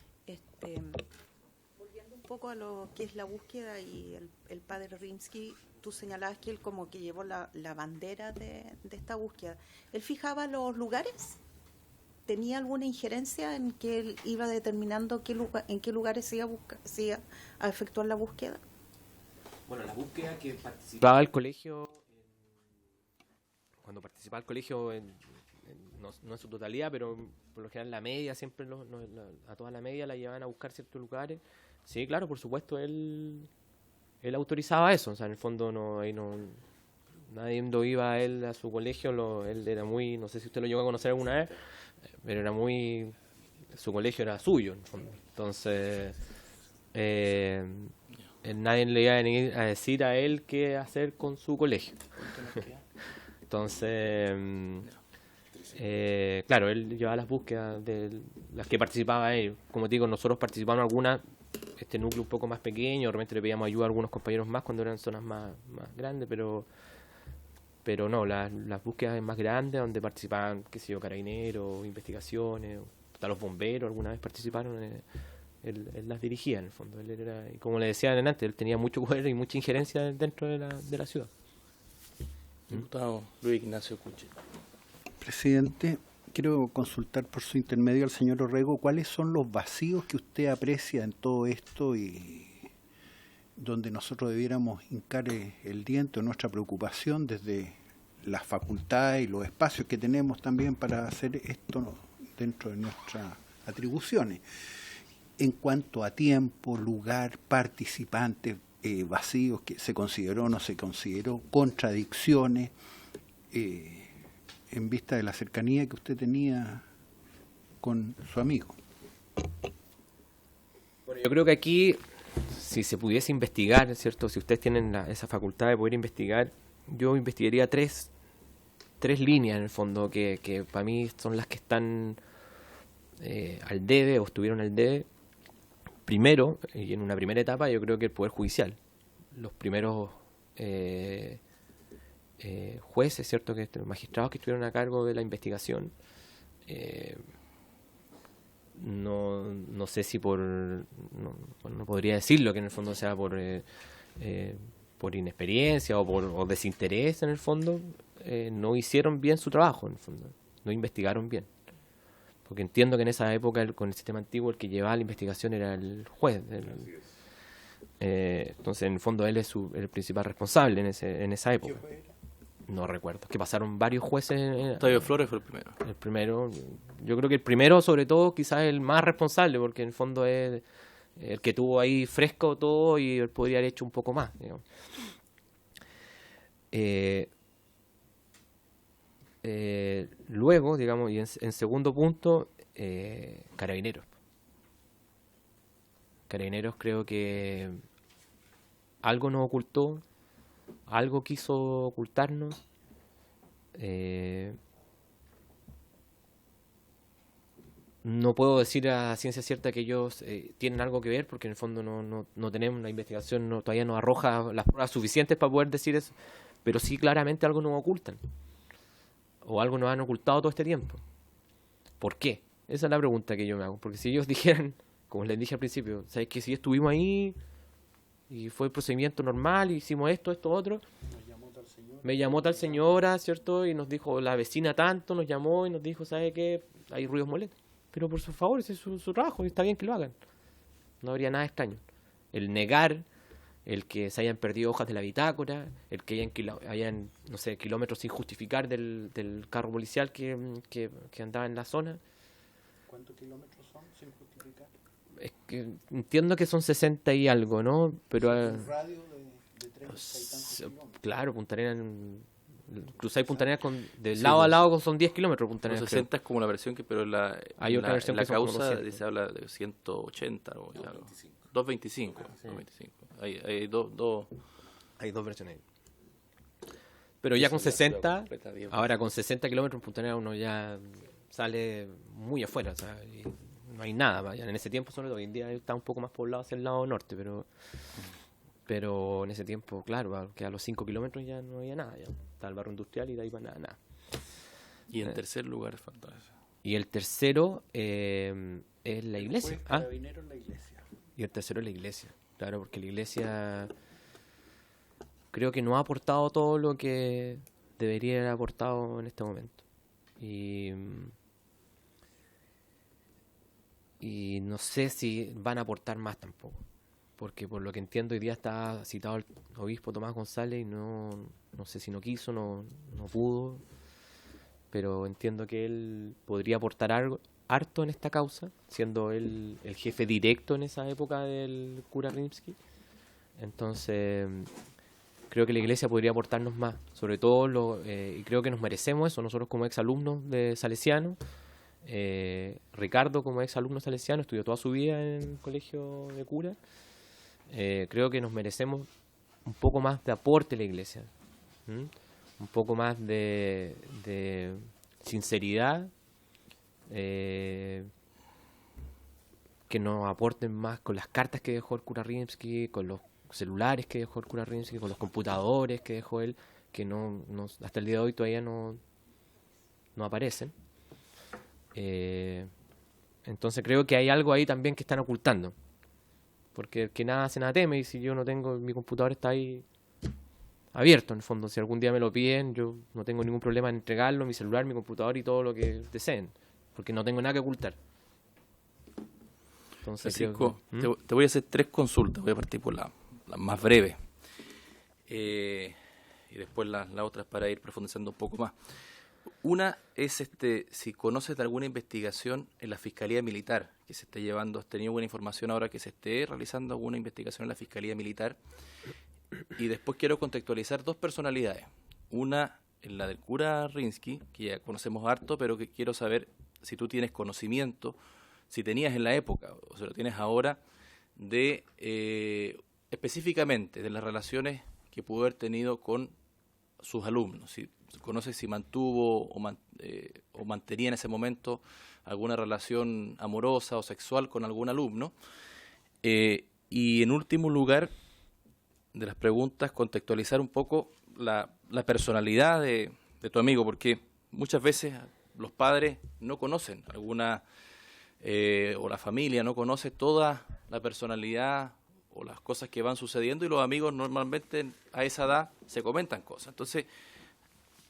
Volviendo un poco a lo que es la búsqueda y el padre Rimsky, tú señalabas que él como que llevó la bandera de esta búsqueda. ¿Él fijaba los lugares? ¿Tenía alguna injerencia en que él iba determinando en qué lugares se iba a efectuar la búsqueda? Bueno, la búsqueda que participaba el colegio, cuando participaba el colegio, no en su totalidad, pero por lo general la media, siempre a toda la media la llevaban a buscar ciertos lugares. Sí, claro, por supuesto, él autorizaba eso, o sea, en el fondo nadie iba a él a su colegio, él era muy, no sé si usted lo llegó a conocer alguna vez, pero era muy, su colegio era suyo, en el fondo. Entonces, nadie le iba a venir a decir a él qué hacer con su colegio. Entonces, claro, él llevaba las búsquedas de las que participaba él. Como te digo, nosotros participamos en algunas, este núcleo un poco más pequeño, realmente le pedíamos ayuda a algunos compañeros más cuando eran zonas más grandes, pero no, las búsquedas más grandes donde participaban, qué sé yo, carabineros, investigaciones, hasta los bomberos alguna vez participaron, él las dirigía en el fondo. Él era, y como le decía antes, él tenía mucho poder y mucha injerencia dentro de la ciudad. Diputado Luis Ignacio Kuchel. Presidente, quiero consultar por su intermedio al señor Orrego cuáles son los vacíos que usted aprecia en todo esto y donde nosotros debiéramos hincar el diente o nuestra preocupación desde las facultades y los espacios que tenemos también para hacer esto dentro de nuestras atribuciones. En cuanto a tiempo, lugar, participantes, vacíos que se consideró o no se consideró, contradicciones, en vista de la cercanía que usted tenía con su amigo. Bueno, yo creo que aquí si se pudiese investigar, ¿cierto? Si ustedes tienen esa facultad de poder investigar, yo investigaría tres líneas en el fondo que para mí son las que están al debe o estuvieron al debe. Primero, y en una primera etapa, yo creo que el Poder Judicial. Los primeros jueces, ¿cierto? Magistrados que estuvieron a cargo de la investigación. No sé si no podría decirlo que en el fondo sea por inexperiencia o desinterés en el fondo, no hicieron bien su trabajo en el fondo, no investigaron bien. Porque entiendo que en esa época con el sistema antiguo el que llevaba la investigación era el juez. Entonces en el fondo él es el principal responsable en esa época. No recuerdo, que pasaron varios jueces. Octavio Flores fue el primero. El primero, yo creo que el primero sobre todo quizás el más responsable, porque en el fondo es el que tuvo ahí fresco todo y él podría haber hecho un poco más, digamos. Luego, digamos, y en segundo punto, Carabineros. Carabineros creo que algo nos ocultó, algo quiso ocultarnos. No puedo decir a ciencia cierta que ellos tienen algo que ver, porque en el fondo no tenemos una investigación, todavía no arroja las pruebas suficientes para poder decir eso, pero sí claramente algo nos ocultan, o algo nos han ocultado todo este tiempo. ¿Por qué? Esa es la pregunta que yo me hago, porque si ellos dijeran, como les dije al principio, ¿sabes que si estuvimos ahí y fue el procedimiento normal, y hicimos esto, otro? Me llamó tal señora, ¿cierto? Y nos dijo, la vecina tanto, nos llamó y nos dijo, ¿sabe qué? Hay ruidos molestos. Pero por su favor, ese es su trabajo, y está bien que lo hagan. No habría nada extraño. El negar, el que se hayan perdido hojas de la bitácora, el que hayan no sé, kilómetros sin justificar del carro policial que andaba en la zona. ¿Cuántos kilómetros son sin justificar? Es que entiendo que son 60 y algo, ¿no? Pero un radio de 30 y tantos kilómetros. Claro, Punta Arenas, cruzáis Punta Arenas de lado a lado son 10 kilómetros Punta Arenas. Los 60 es como una versión pero hay otra versión la que son como causa 200. se habla de 180 o 225. Sí. 225. Hay dos. Hay dos versiones. Pero ya con 60, ahora con 60 kilómetros en Punta Arenas uno ya sale muy afuera, o sea, y no hay nada. Vaya. En ese tiempo, sobre todo, hoy en día está un poco más poblado hacia el lado norte, pero en ese tiempo, claro, que a los 5 kilómetros ya no había nada. Ya está el barrio industrial y de ahí para nada. Y en tercer lugar falta eso. Y el tercero es la iglesia. Carabineros, la iglesia. Y el tercero es la iglesia. Claro, porque la iglesia creo que no ha aportado todo lo que debería haber aportado en este momento. Y no sé si van a aportar más tampoco. Porque por lo que entiendo hoy día está citado el obispo Tomás González y no sé si no quiso, no pudo, pero entiendo que él podría aportar algo harto en esta causa, siendo él el jefe directo en esa época del cura Rimsky. Entonces creo que la iglesia podría aportarnos más, sobre todo y creo que nos merecemos eso nosotros como exalumnos de Salesiano. Ricardo como exalumno salesiano estudió toda su vida en el colegio de cura. Creo que nos merecemos un poco más de aporte a la iglesia, un poco más de sinceridad, que nos aporten más con las cartas que dejó el cura Rimsky, con los celulares que dejó el cura Rimsky, con los computadores que dejó él, que hasta el día de hoy todavía no aparecen. Entonces creo que hay algo ahí también que están ocultando. Porque el que nada hace nada teme, y si yo no tengo, mi computador está ahí abierto en el fondo. Si algún día me lo piden, yo no tengo ningún problema en entregarlo, mi celular, mi computador y todo lo que deseen, porque no tengo nada que ocultar. Entonces, Francisco, te voy a hacer 3 consultas, voy a partir por la más breve. Y después las otras para ir profundizando un poco más. Una es si conoces de alguna investigación en la Fiscalía Militar que se esté llevando, ¿has tenido buena información ahora que se esté realizando alguna investigación en la Fiscalía Militar? Y después quiero contextualizar 2 personalidades. Una en la del cura Rimsky, que ya conocemos harto, pero que quiero saber si tú tienes conocimiento, si tenías en la época o si lo tienes ahora, de específicamente de las relaciones que pudo haber tenido con sus alumnos. Si conoce si mantuvo o mantenía en ese momento alguna relación amorosa o sexual con algún alumno. Y en último lugar, de las preguntas, contextualizar un poco la personalidad de tu amigo, porque muchas veces los padres no conocen alguna, o la familia no conoce toda la personalidad o las cosas que van sucediendo, y los amigos normalmente a esa edad se comentan cosas. Entonces,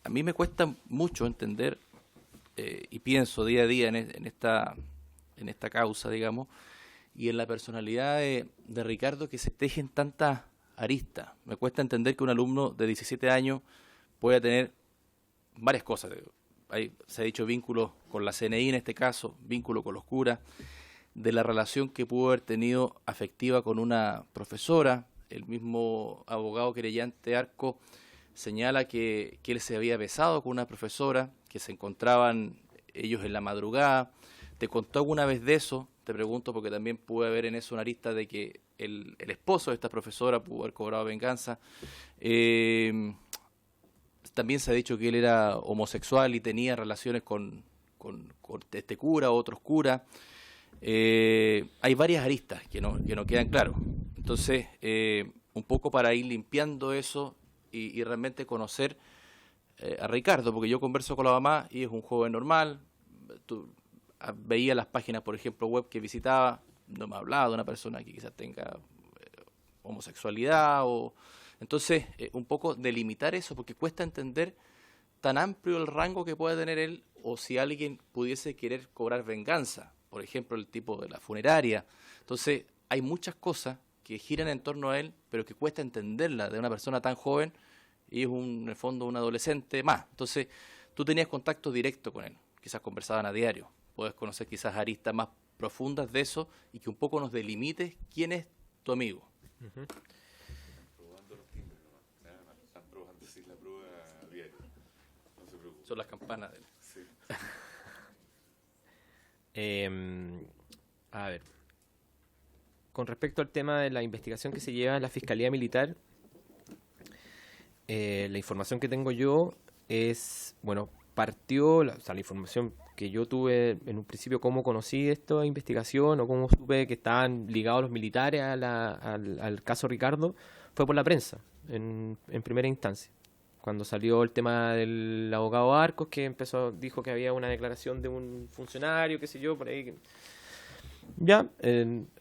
a mí me cuesta mucho entender, y pienso día a día en esta causa, digamos, y en la personalidad de Ricardo, que se tejen tantas aristas. Me cuesta entender que un alumno de 17 años pueda tener varias cosas. Se ha dicho vínculo con la CNI en este caso, vínculo con los curas, de la relación que pudo haber tenido afectiva con una profesora. El mismo abogado querellante Arco señala que él se había besado con una profesora, que se encontraban ellos en la madrugada. ¿Te contó alguna vez de eso? Te pregunto porque también pude ver en eso una arista de que el esposo de esta profesora pudo haber cobrado venganza. También se ha dicho que él era homosexual y tenía relaciones con este cura o otros curas. Hay varias aristas que no quedan claras. Entonces, un poco para ir limpiando eso y realmente conocer a Ricardo, porque yo converso con la mamá y es un joven normal. Veía las páginas, por ejemplo, web que visitaba, no me hablaba de una persona que quizás tenga homosexualidad o... Entonces, un poco delimitar eso, porque cuesta entender tan amplio el rango que puede tener él, o si alguien pudiese querer cobrar venganza, por ejemplo, el tipo de la funeraria. Entonces, hay muchas cosas que giran en torno a él, pero que cuesta entenderla de una persona tan joven, y es en el fondo un adolescente más. Entonces, tú tenías contacto directo con él, quizás conversaban a diario, puedes conocer quizás aristas más profundas de eso, y que un poco nos delimites quién es tu amigo. Están probando los timbres nomás. Nada más. Están probando si la prueba diario. No se preocupe. Son las campanas de él. Sí. A ver, con respecto al tema de la investigación que se lleva en la Fiscalía Militar, la información que tengo yo es, bueno, la información que yo tuve en un principio, cómo conocí esta investigación o cómo supe que estaban ligados los militares al caso Ricardo, fue por la prensa, en primera instancia. Cuando salió el tema del abogado Arcos, que dijo que había una declaración de un funcionario, qué sé yo, por ahí. Ya,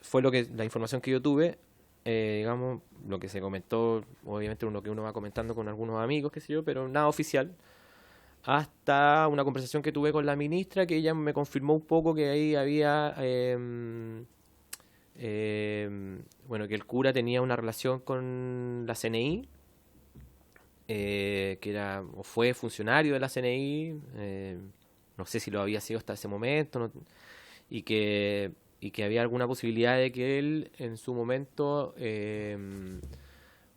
fue la información que yo tuve, digamos, lo que se comentó, obviamente lo que uno va comentando con algunos amigos, qué sé yo, pero nada oficial. Hasta una conversación que tuve con la ministra, que ella me confirmó un poco que ahí había, bueno, que el cura tenía una relación con la CNI, que era o fue funcionario de la CNI, no sé si lo había sido hasta ese momento, y que había alguna posibilidad de que él en su momento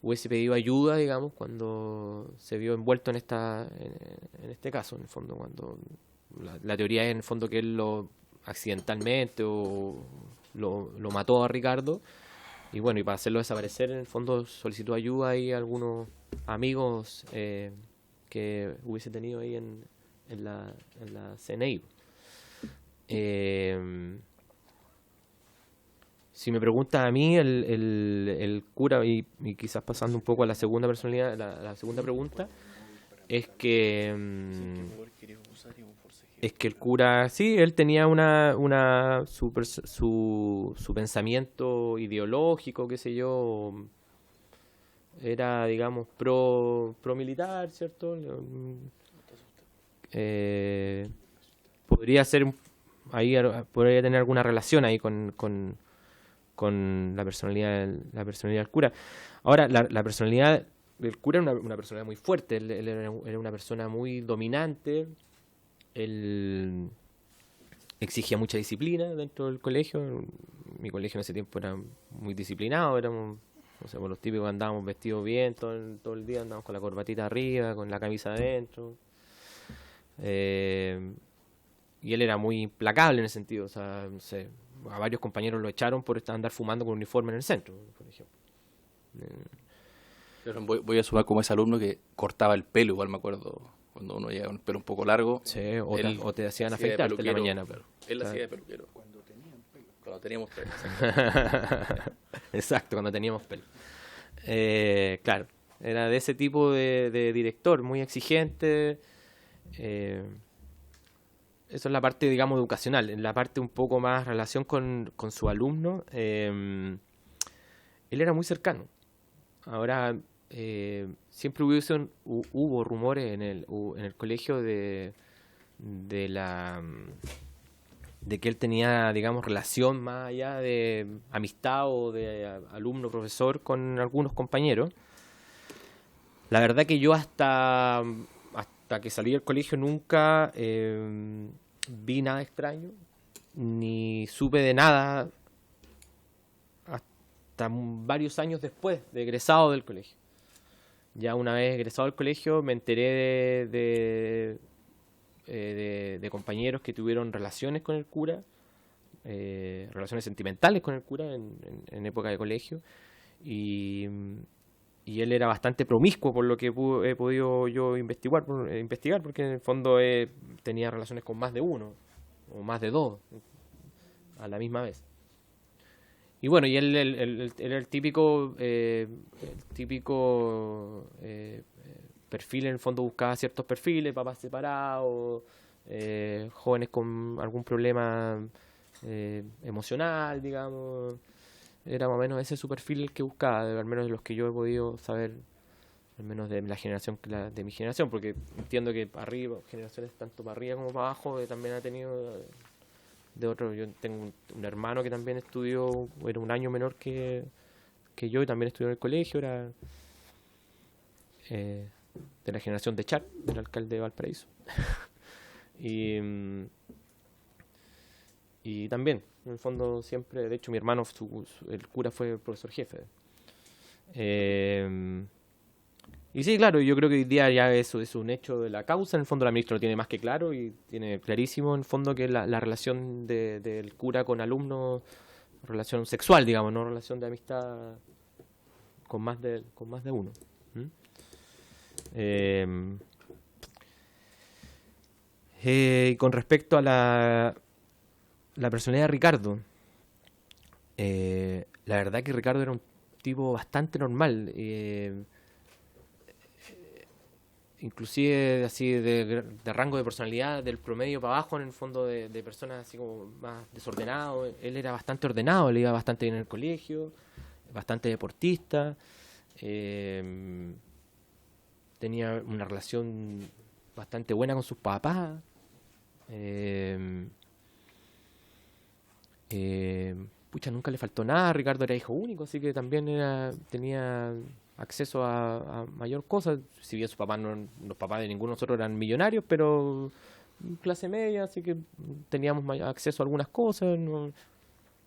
hubiese pedido ayuda, digamos, cuando se vio envuelto en este caso, en el fondo, cuando la teoría es en el fondo que él accidentalmente o lo mató a Ricardo, y bueno, y para hacerlo desaparecer, en el fondo solicitó ayuda y algunos amigos que hubiese tenido ahí en la CNI. Si me preguntas a mí, el cura, y quizás pasando un poco a la segunda personalidad, la segunda pregunta, es que el cura, sí, él tenía su pensamiento ideológico, qué sé yo, era, digamos, pro militar, ¿cierto? Podría tener alguna relación ahí con la personalidad del cura. Ahora, la personalidad del cura era una personalidad muy fuerte. Él era una persona muy dominante. Él exigía mucha disciplina dentro del colegio. Mi colegio en ese tiempo era muy disciplinado. Éramos, no sé, por los típicos andábamos vestidos bien todo el día, andábamos con la corbatita arriba, con la camisa adentro. Y él era muy implacable en ese sentido. O sea, no sé, a varios compañeros lo echaron por andar fumando con uniforme en el centro, por ejemplo. Pero voy a sumar como ese alumno que cortaba el pelo, igual me acuerdo, cuando uno llega con el pelo un poco largo. Sí, o él te hacían hacía de afeitarte en la peluquero, mañana. claro. Él Claro. hacía de peluquero. Cuando teníamos pelo. Exacto. Exacto, cuando teníamos pelo. Claro, era de ese tipo de director, muy exigente. Eso es la parte, digamos, educacional. En la parte un poco más relación con su alumno, él era muy cercano. Ahora, siempre hubo rumores en el colegio de que él tenía, digamos, relación más allá de amistad o de alumno-profesor con algunos compañeros. La verdad que yo hasta que salí del colegio nunca vi nada extraño, ni supe de nada hasta varios años después de egresado del colegio. Ya una vez egresado del colegio me enteré de compañeros que tuvieron relaciones con el cura, relaciones sentimentales con el cura en época de colegio, y él era bastante promiscuo por lo que he podido yo investigar, porque en el fondo tenía relaciones con más de uno o más de dos a la misma vez. Y bueno, y él era el típico perfil, en el fondo buscaba ciertos perfiles, papás separados, jóvenes con algún problema emocional, digamos. Era más o menos ese su perfil el que buscaba, al menos de los que yo he podido saber, al menos de la generación, de mi generación, porque entiendo que arriba, generaciones tanto para arriba como para abajo, también ha tenido de otros. Yo tengo un hermano que también estudió, era un año menor que yo, y también estudió en el colegio, era de la generación de Char, del alcalde de Valparaíso. Y también, en el fondo, siempre, de hecho, mi hermano, el cura fue el profesor jefe. Y sí, claro, yo creo que hoy día ya eso es un hecho de la causa. En el fondo la ministra lo tiene más que claro y tiene clarísimo, en el fondo, que la relación del cura con alumnos, relación sexual, digamos, no relación de amistad con más de uno. Y con respecto a la personalidad de Ricardo, la verdad que Ricardo era un tipo bastante normal, inclusive así de rango de personalidad del promedio para abajo, en el fondo de personas así como más desordenado. Él era bastante ordenado, le iba bastante bien en el colegio, bastante deportista, tenía una relación bastante buena con sus papás. Pucha, nunca le faltó nada. Ricardo era hijo único, así que también tenía acceso a mayor cosa. Si bien los papás de ninguno de nosotros eran millonarios, pero clase media, así que teníamos acceso a algunas cosas.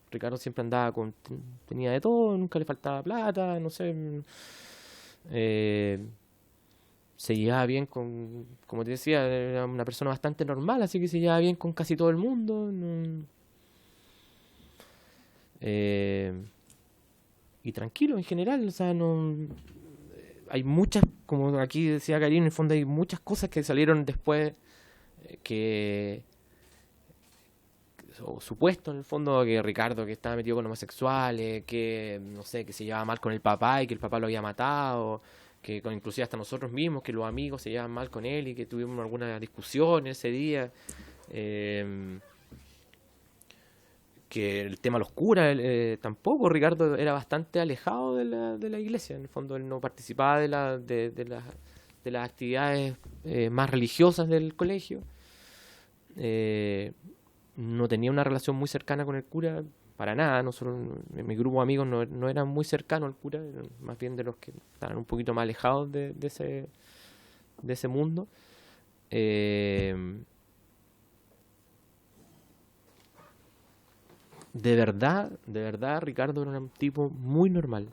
Ricardo siempre andaba tenía de todo, nunca le faltaba plata, no sé. Se llevaba bien como te decía, era una persona bastante normal, así que se llevaba bien con casi todo el mundo. Y tranquilo en general, o sea, hay muchas, como aquí decía Karim, en el fondo hay muchas cosas que salieron después supuesto en el fondo, que Ricardo que estaba metido con homosexuales, que no sé, que se llevaba mal con el papá y que el papá lo había matado, que inclusive hasta nosotros mismos, que los amigos se llevaban mal con él y que tuvimos alguna discusión ese día, que el tema los curas, tampoco. Ricardo era bastante alejado de la iglesia, en el fondo él no participaba de las actividades más religiosas del colegio, no tenía una relación muy cercana con el cura, para nada. Nosotros, mi grupo de amigos no eran muy cercanos al cura, eran más bien de los que estaban un poquito más alejados de ese mundo. De verdad, Ricardo era un tipo muy normal,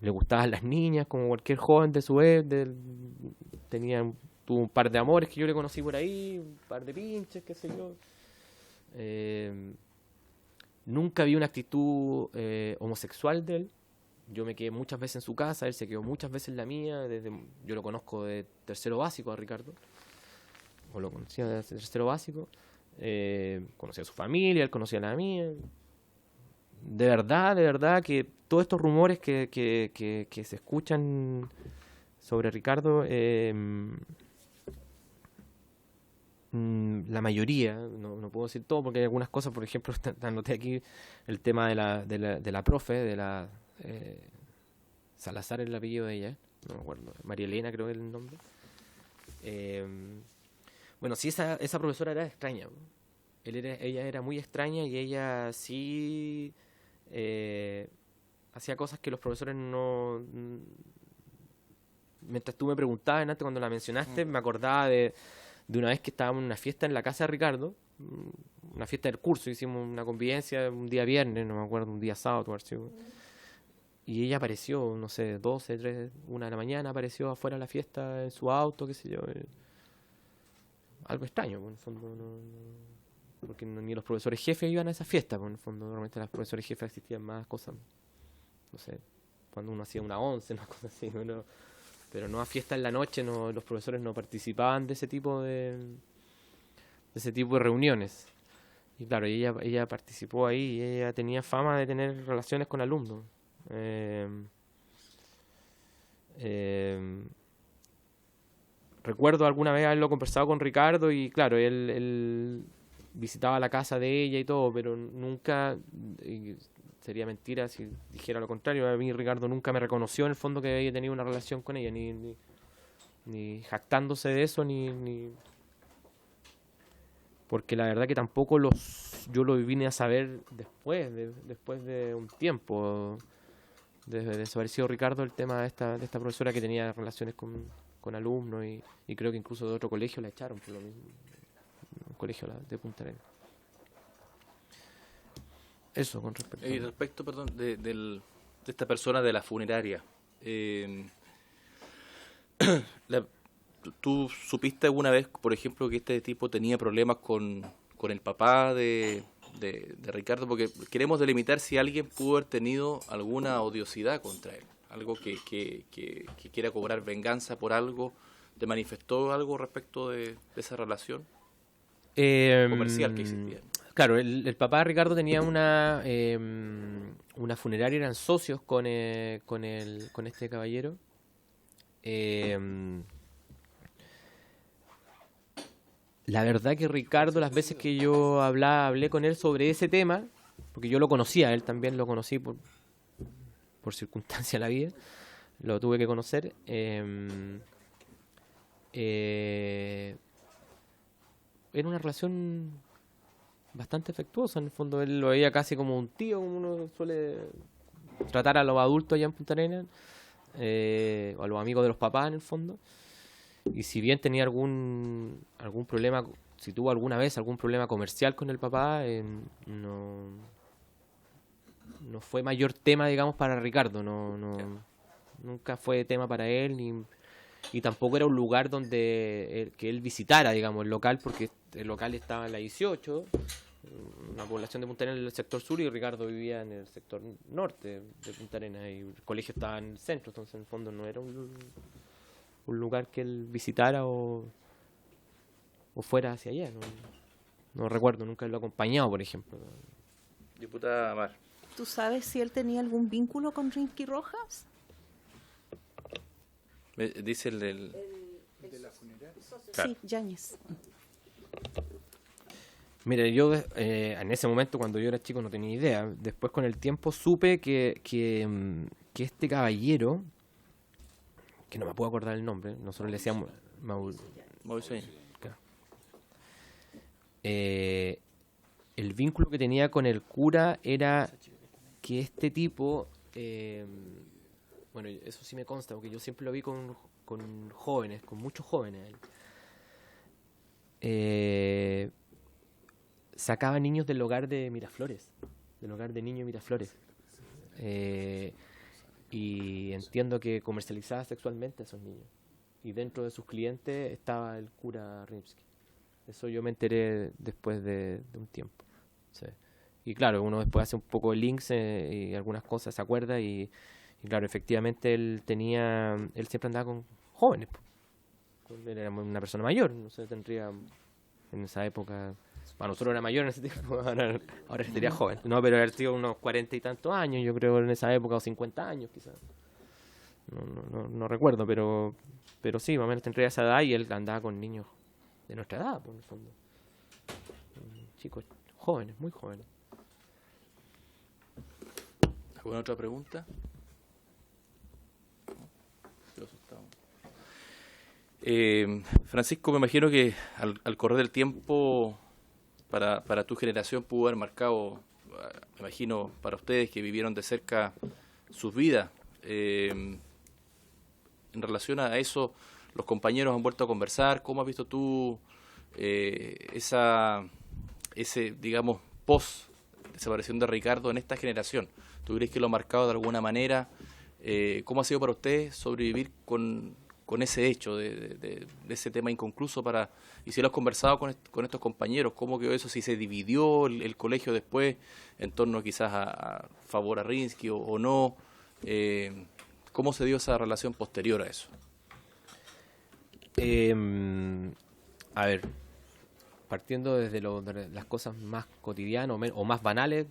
le gustaban las niñas como cualquier joven de su edad, tuvo un par de amores que yo le conocí por ahí, un par de pinches, qué sé yo. Nunca vi una actitud homosexual de él. Yo me quedé muchas veces en su casa, él se quedó muchas veces en la mía. Yo lo conozco de tercero básico a Ricardo, o lo conocía de tercero básico. Conocía a su familia, él conocía a la mía. De verdad, que todos estos rumores que se escuchan sobre Ricardo, la mayoría, no puedo decir todo porque hay algunas cosas, por ejemplo, anoté aquí el tema de la profe, Salazar, el apellido de ella, no me acuerdo, María Elena creo que es el nombre. Bueno, sí, esa profesora era extraña. Ella era muy extraña y ella sí hacía cosas que los profesores no... Mientras tú me preguntabas antes, cuando la mencionaste, me acordaba de una vez que estábamos en una fiesta en la casa de Ricardo, una fiesta del curso, hicimos una convivencia un día viernes, no me acuerdo, un día sábado, y ella apareció, no sé, 12, 3, 1 de la mañana, apareció afuera de la fiesta en su auto, qué sé yo. Algo extraño, en el fondo, porque ni los profesores jefes iban a esa fiesta, en el fondo, normalmente los profesores jefes existían más cosas, no sé, cuando uno hacía una 11, una cosa así, pero no a fiesta en la noche, los profesores no participaban de ese tipo de reuniones. Y claro, ella participó ahí y ella tenía fama de tener relaciones con alumnos. Recuerdo alguna vez haberlo conversado con Ricardo y claro, él visitaba la casa de ella y todo, pero nunca, y sería mentira si dijera lo contrario, a mí Ricardo nunca me reconoció en el fondo que había tenido una relación con ella, ni jactándose de eso, ni porque la verdad que tampoco yo lo vine a saber después de un tiempo de desaparecido Ricardo, el tema de esta profesora que tenía relaciones con alumnos y creo que incluso de otro colegio la echaron por lo mismo, un colegio de Punta Arenas. Eso con respecto Y respecto, perdón, de esta persona de la funeraria, ¿tú supiste alguna vez, por ejemplo, que este tipo tenía problemas con el papá de Ricardo? Porque queremos delimitar si alguien pudo haber tenido alguna odiosidad contra él, algo que quiera cobrar venganza por algo. ¿Te manifestó algo respecto de esa relación comercial que existía? Claro, el papá de Ricardo tenía una funeraria, eran socios con este caballero. La verdad que Ricardo, las veces que yo hablé con él sobre ese tema, porque yo lo conocía, él también lo conocí por circunstancia de la vida, lo tuve que conocer. Era una relación bastante afectuosa, en el fondo él lo veía casi como un tío, como uno suele tratar a los adultos allá en Punta Arenas, o a los amigos de los papás en el fondo. Y si bien tenía algún problema, si tuvo alguna vez algún problema comercial con el papá, no fue mayor tema, digamos, para Ricardo, nunca fue tema para él, y tampoco era un lugar donde que él visitara, digamos, el local, porque el local estaba en la 18, una población de Punta Arenas en el sector sur, y Ricardo vivía en el sector norte de Punta Arenas, y el colegio estaba en el centro, entonces en el fondo no era un lugar que él visitara o fuera hacia allá. No recuerdo nunca haberlo acompañado, por ejemplo. Diputada Mar. ¿Tú sabes si él tenía algún vínculo con Rinky Rojas? Dice el del... ¿De la funeraria? Claro. Sí, Yáñez. Mira, yo en ese momento cuando yo era chico no tenía idea. Después con el tiempo supe que este caballero, que no me puedo acordar el nombre, nosotros le decíamos Mauricio. Claro. El vínculo que tenía con el cura era que este tipo, bueno, eso sí me consta, porque yo siempre lo vi con jóvenes, con muchos jóvenes. Sacaba niños del hogar de Miraflores, del hogar de niños de Miraflores. Y entiendo que comercializaba sexualmente a esos niños. Y dentro de sus clientes estaba el cura Rimsky. Eso yo me enteré después de un tiempo. Sí. Y claro, uno después hace un poco de links y algunas cosas se acuerda y claro, efectivamente él siempre andaba con jóvenes. Él era una persona mayor, no sé, tendría en esa época, para nosotros era mayor en ese tiempo, ahora estaría joven. No, pero era tío unos 40 y tantos años, yo creo, en esa época, o 50 años quizás. No recuerdo, pero sí, más o menos tendría esa edad y él andaba con niños de nuestra edad, por el fondo. Chicos jóvenes, muy jóvenes. ¿Alguna otra pregunta? Estoy asustado. Francisco, me imagino que al correr del tiempo, para tu generación pudo haber marcado, me imagino, para ustedes que vivieron de cerca sus vidas. En relación a eso, los compañeros han vuelto a conversar. ¿Cómo has visto tú ese, digamos, post-desaparición de Ricardo en esta generación? ¿Tú crees que lo ha marcado de alguna manera? ¿Cómo ha sido para ustedes sobrevivir con ese hecho de ese tema inconcluso? Y si lo has conversado con estos compañeros, ¿cómo quedó eso? Si se dividió el colegio después en torno quizás a favor a Rinsky o no. ¿Cómo se dio esa relación posterior a eso? A ver, partiendo desde de las cosas más cotidianas o más banales,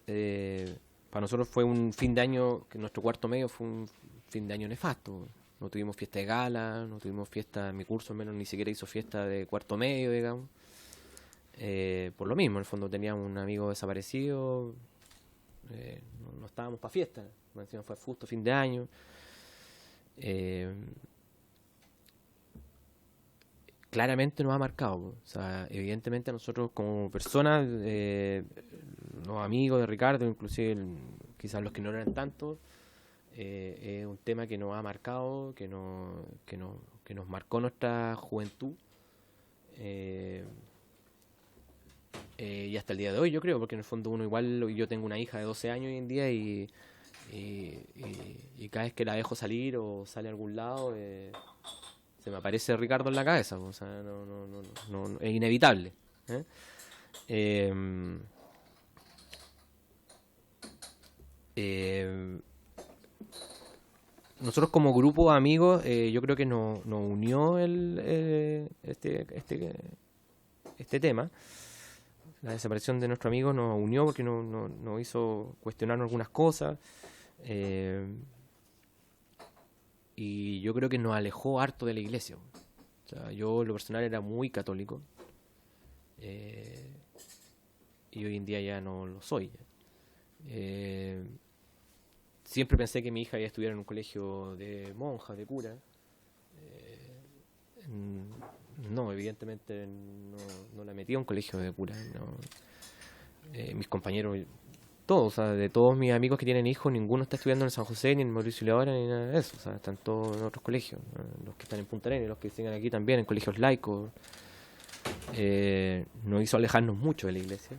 para nosotros fue un fin de año, que nuestro cuarto medio fue un fin de año nefasto. No tuvimos fiesta de gala, no tuvimos fiesta, mi curso al menos ni siquiera hizo fiesta de cuarto medio, digamos. Por lo mismo, en el fondo teníamos un amigo desaparecido, no estábamos para fiesta, encima fue justo fin de año. Claramente nos ha marcado, o sea, evidentemente a nosotros como personas, los amigos de Ricardo, inclusive quizás los que no eran tantos, es un tema que nos ha marcado, que nos marcó nuestra juventud, y hasta el día de hoy yo creo, porque en el fondo uno igual, yo tengo una hija de 12 años hoy en día y cada vez que la dejo salir o sale a algún lado, se me aparece Ricardo en la cabeza, o sea, no, es inevitable. Nosotros como grupo de amigos, yo creo que nos unió este tema. La desaparición de nuestro amigo nos unió porque nos hizo cuestionarnos algunas cosas. Y yo creo que nos alejó harto de la iglesia. O sea, yo en lo personal era muy católico. Y hoy en día ya no lo soy. Siempre pensé que mi hija ya estuviera en un colegio de monjas, de curas. No, evidentemente no la metí a un colegio de curas. No. Mis compañeros, todos, o sea, de todos mis amigos que tienen hijos, ninguno está estudiando en San José, ni en Mauricio Leora, ni nada de eso. O sea, están todos en otros colegios. Los que están en Punta Arenas, los que siguen aquí también, en colegios laicos. Nos hizo alejarnos mucho de la iglesia.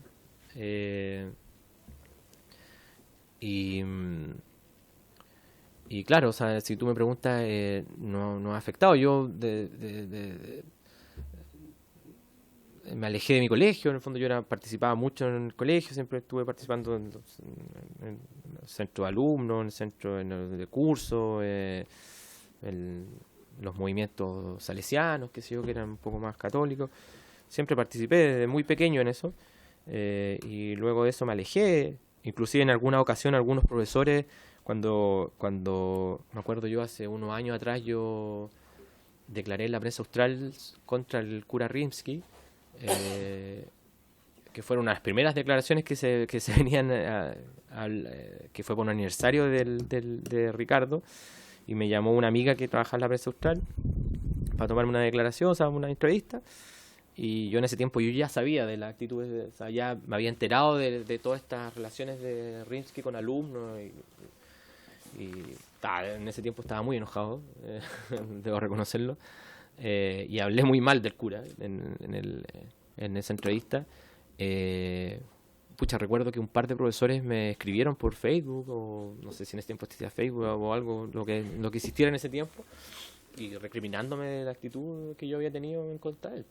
Y claro, o sea, si tú me preguntas, no ha afectado. Yo me alejé de mi colegio, en el fondo yo participaba mucho en el colegio, siempre estuve participando en el centro de alumnos, en el centro de curso, los movimientos salesianos, que eran un poco más católicos. Siempre participé desde muy pequeño en eso, y luego de eso me alejé. Inclusive en alguna ocasión algunos profesores, cuando me acuerdo yo hace unos años atrás, yo declaré en la prensa austral contra el cura Rimsky, que fueron unas primeras declaraciones que se venían que fue por un aniversario de Ricardo, y me llamó una amiga que trabajaba en la prensa austral para tomarme una declaración, o sea, una entrevista, y yo en ese tiempo yo ya sabía de la actitud, o sea, ya me había enterado de todas estas relaciones de Rimsky con alumnos, y en ese tiempo estaba muy enojado, debo reconocerlo. Y hablé muy mal del cura en esa entrevista. Recuerdo que un par de profesores me escribieron por Facebook, o no sé si en ese tiempo existía Facebook o algo, lo que existiera en ese tiempo, y recriminándome de la actitud que yo había tenido en contra de él.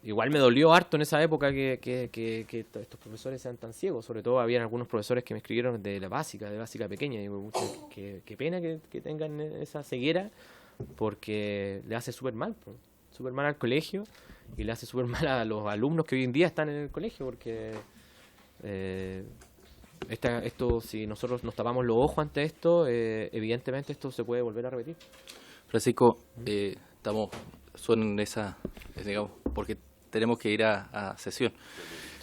igual me dolió harto en esa época que estos profesores sean tan ciegos. Sobre todo habían algunos profesores que me escribieron de básica pequeña. Y digo, pucha, qué pena que tengan esa ceguera, porque le hace súper mal, súper mal al colegio, y le hace súper mal a los alumnos que hoy en día están en el colegio, porque esto, si nosotros nos tapamos los ojos ante esto, evidentemente esto se puede volver a repetir. Francisco, son en esa, digamos, porque tenemos que ir a sesión.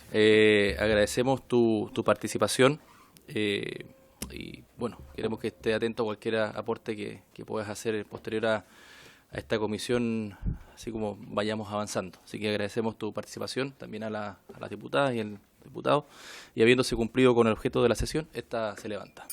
Agradecemos tu participación y bueno, queremos que esté atento a cualquier aporte que puedas hacer posterior a esta comisión, así como vayamos avanzando. Así que agradecemos tu participación también a las diputadas y el diputado, y habiéndose cumplido con el objeto de la sesión, esta se levanta.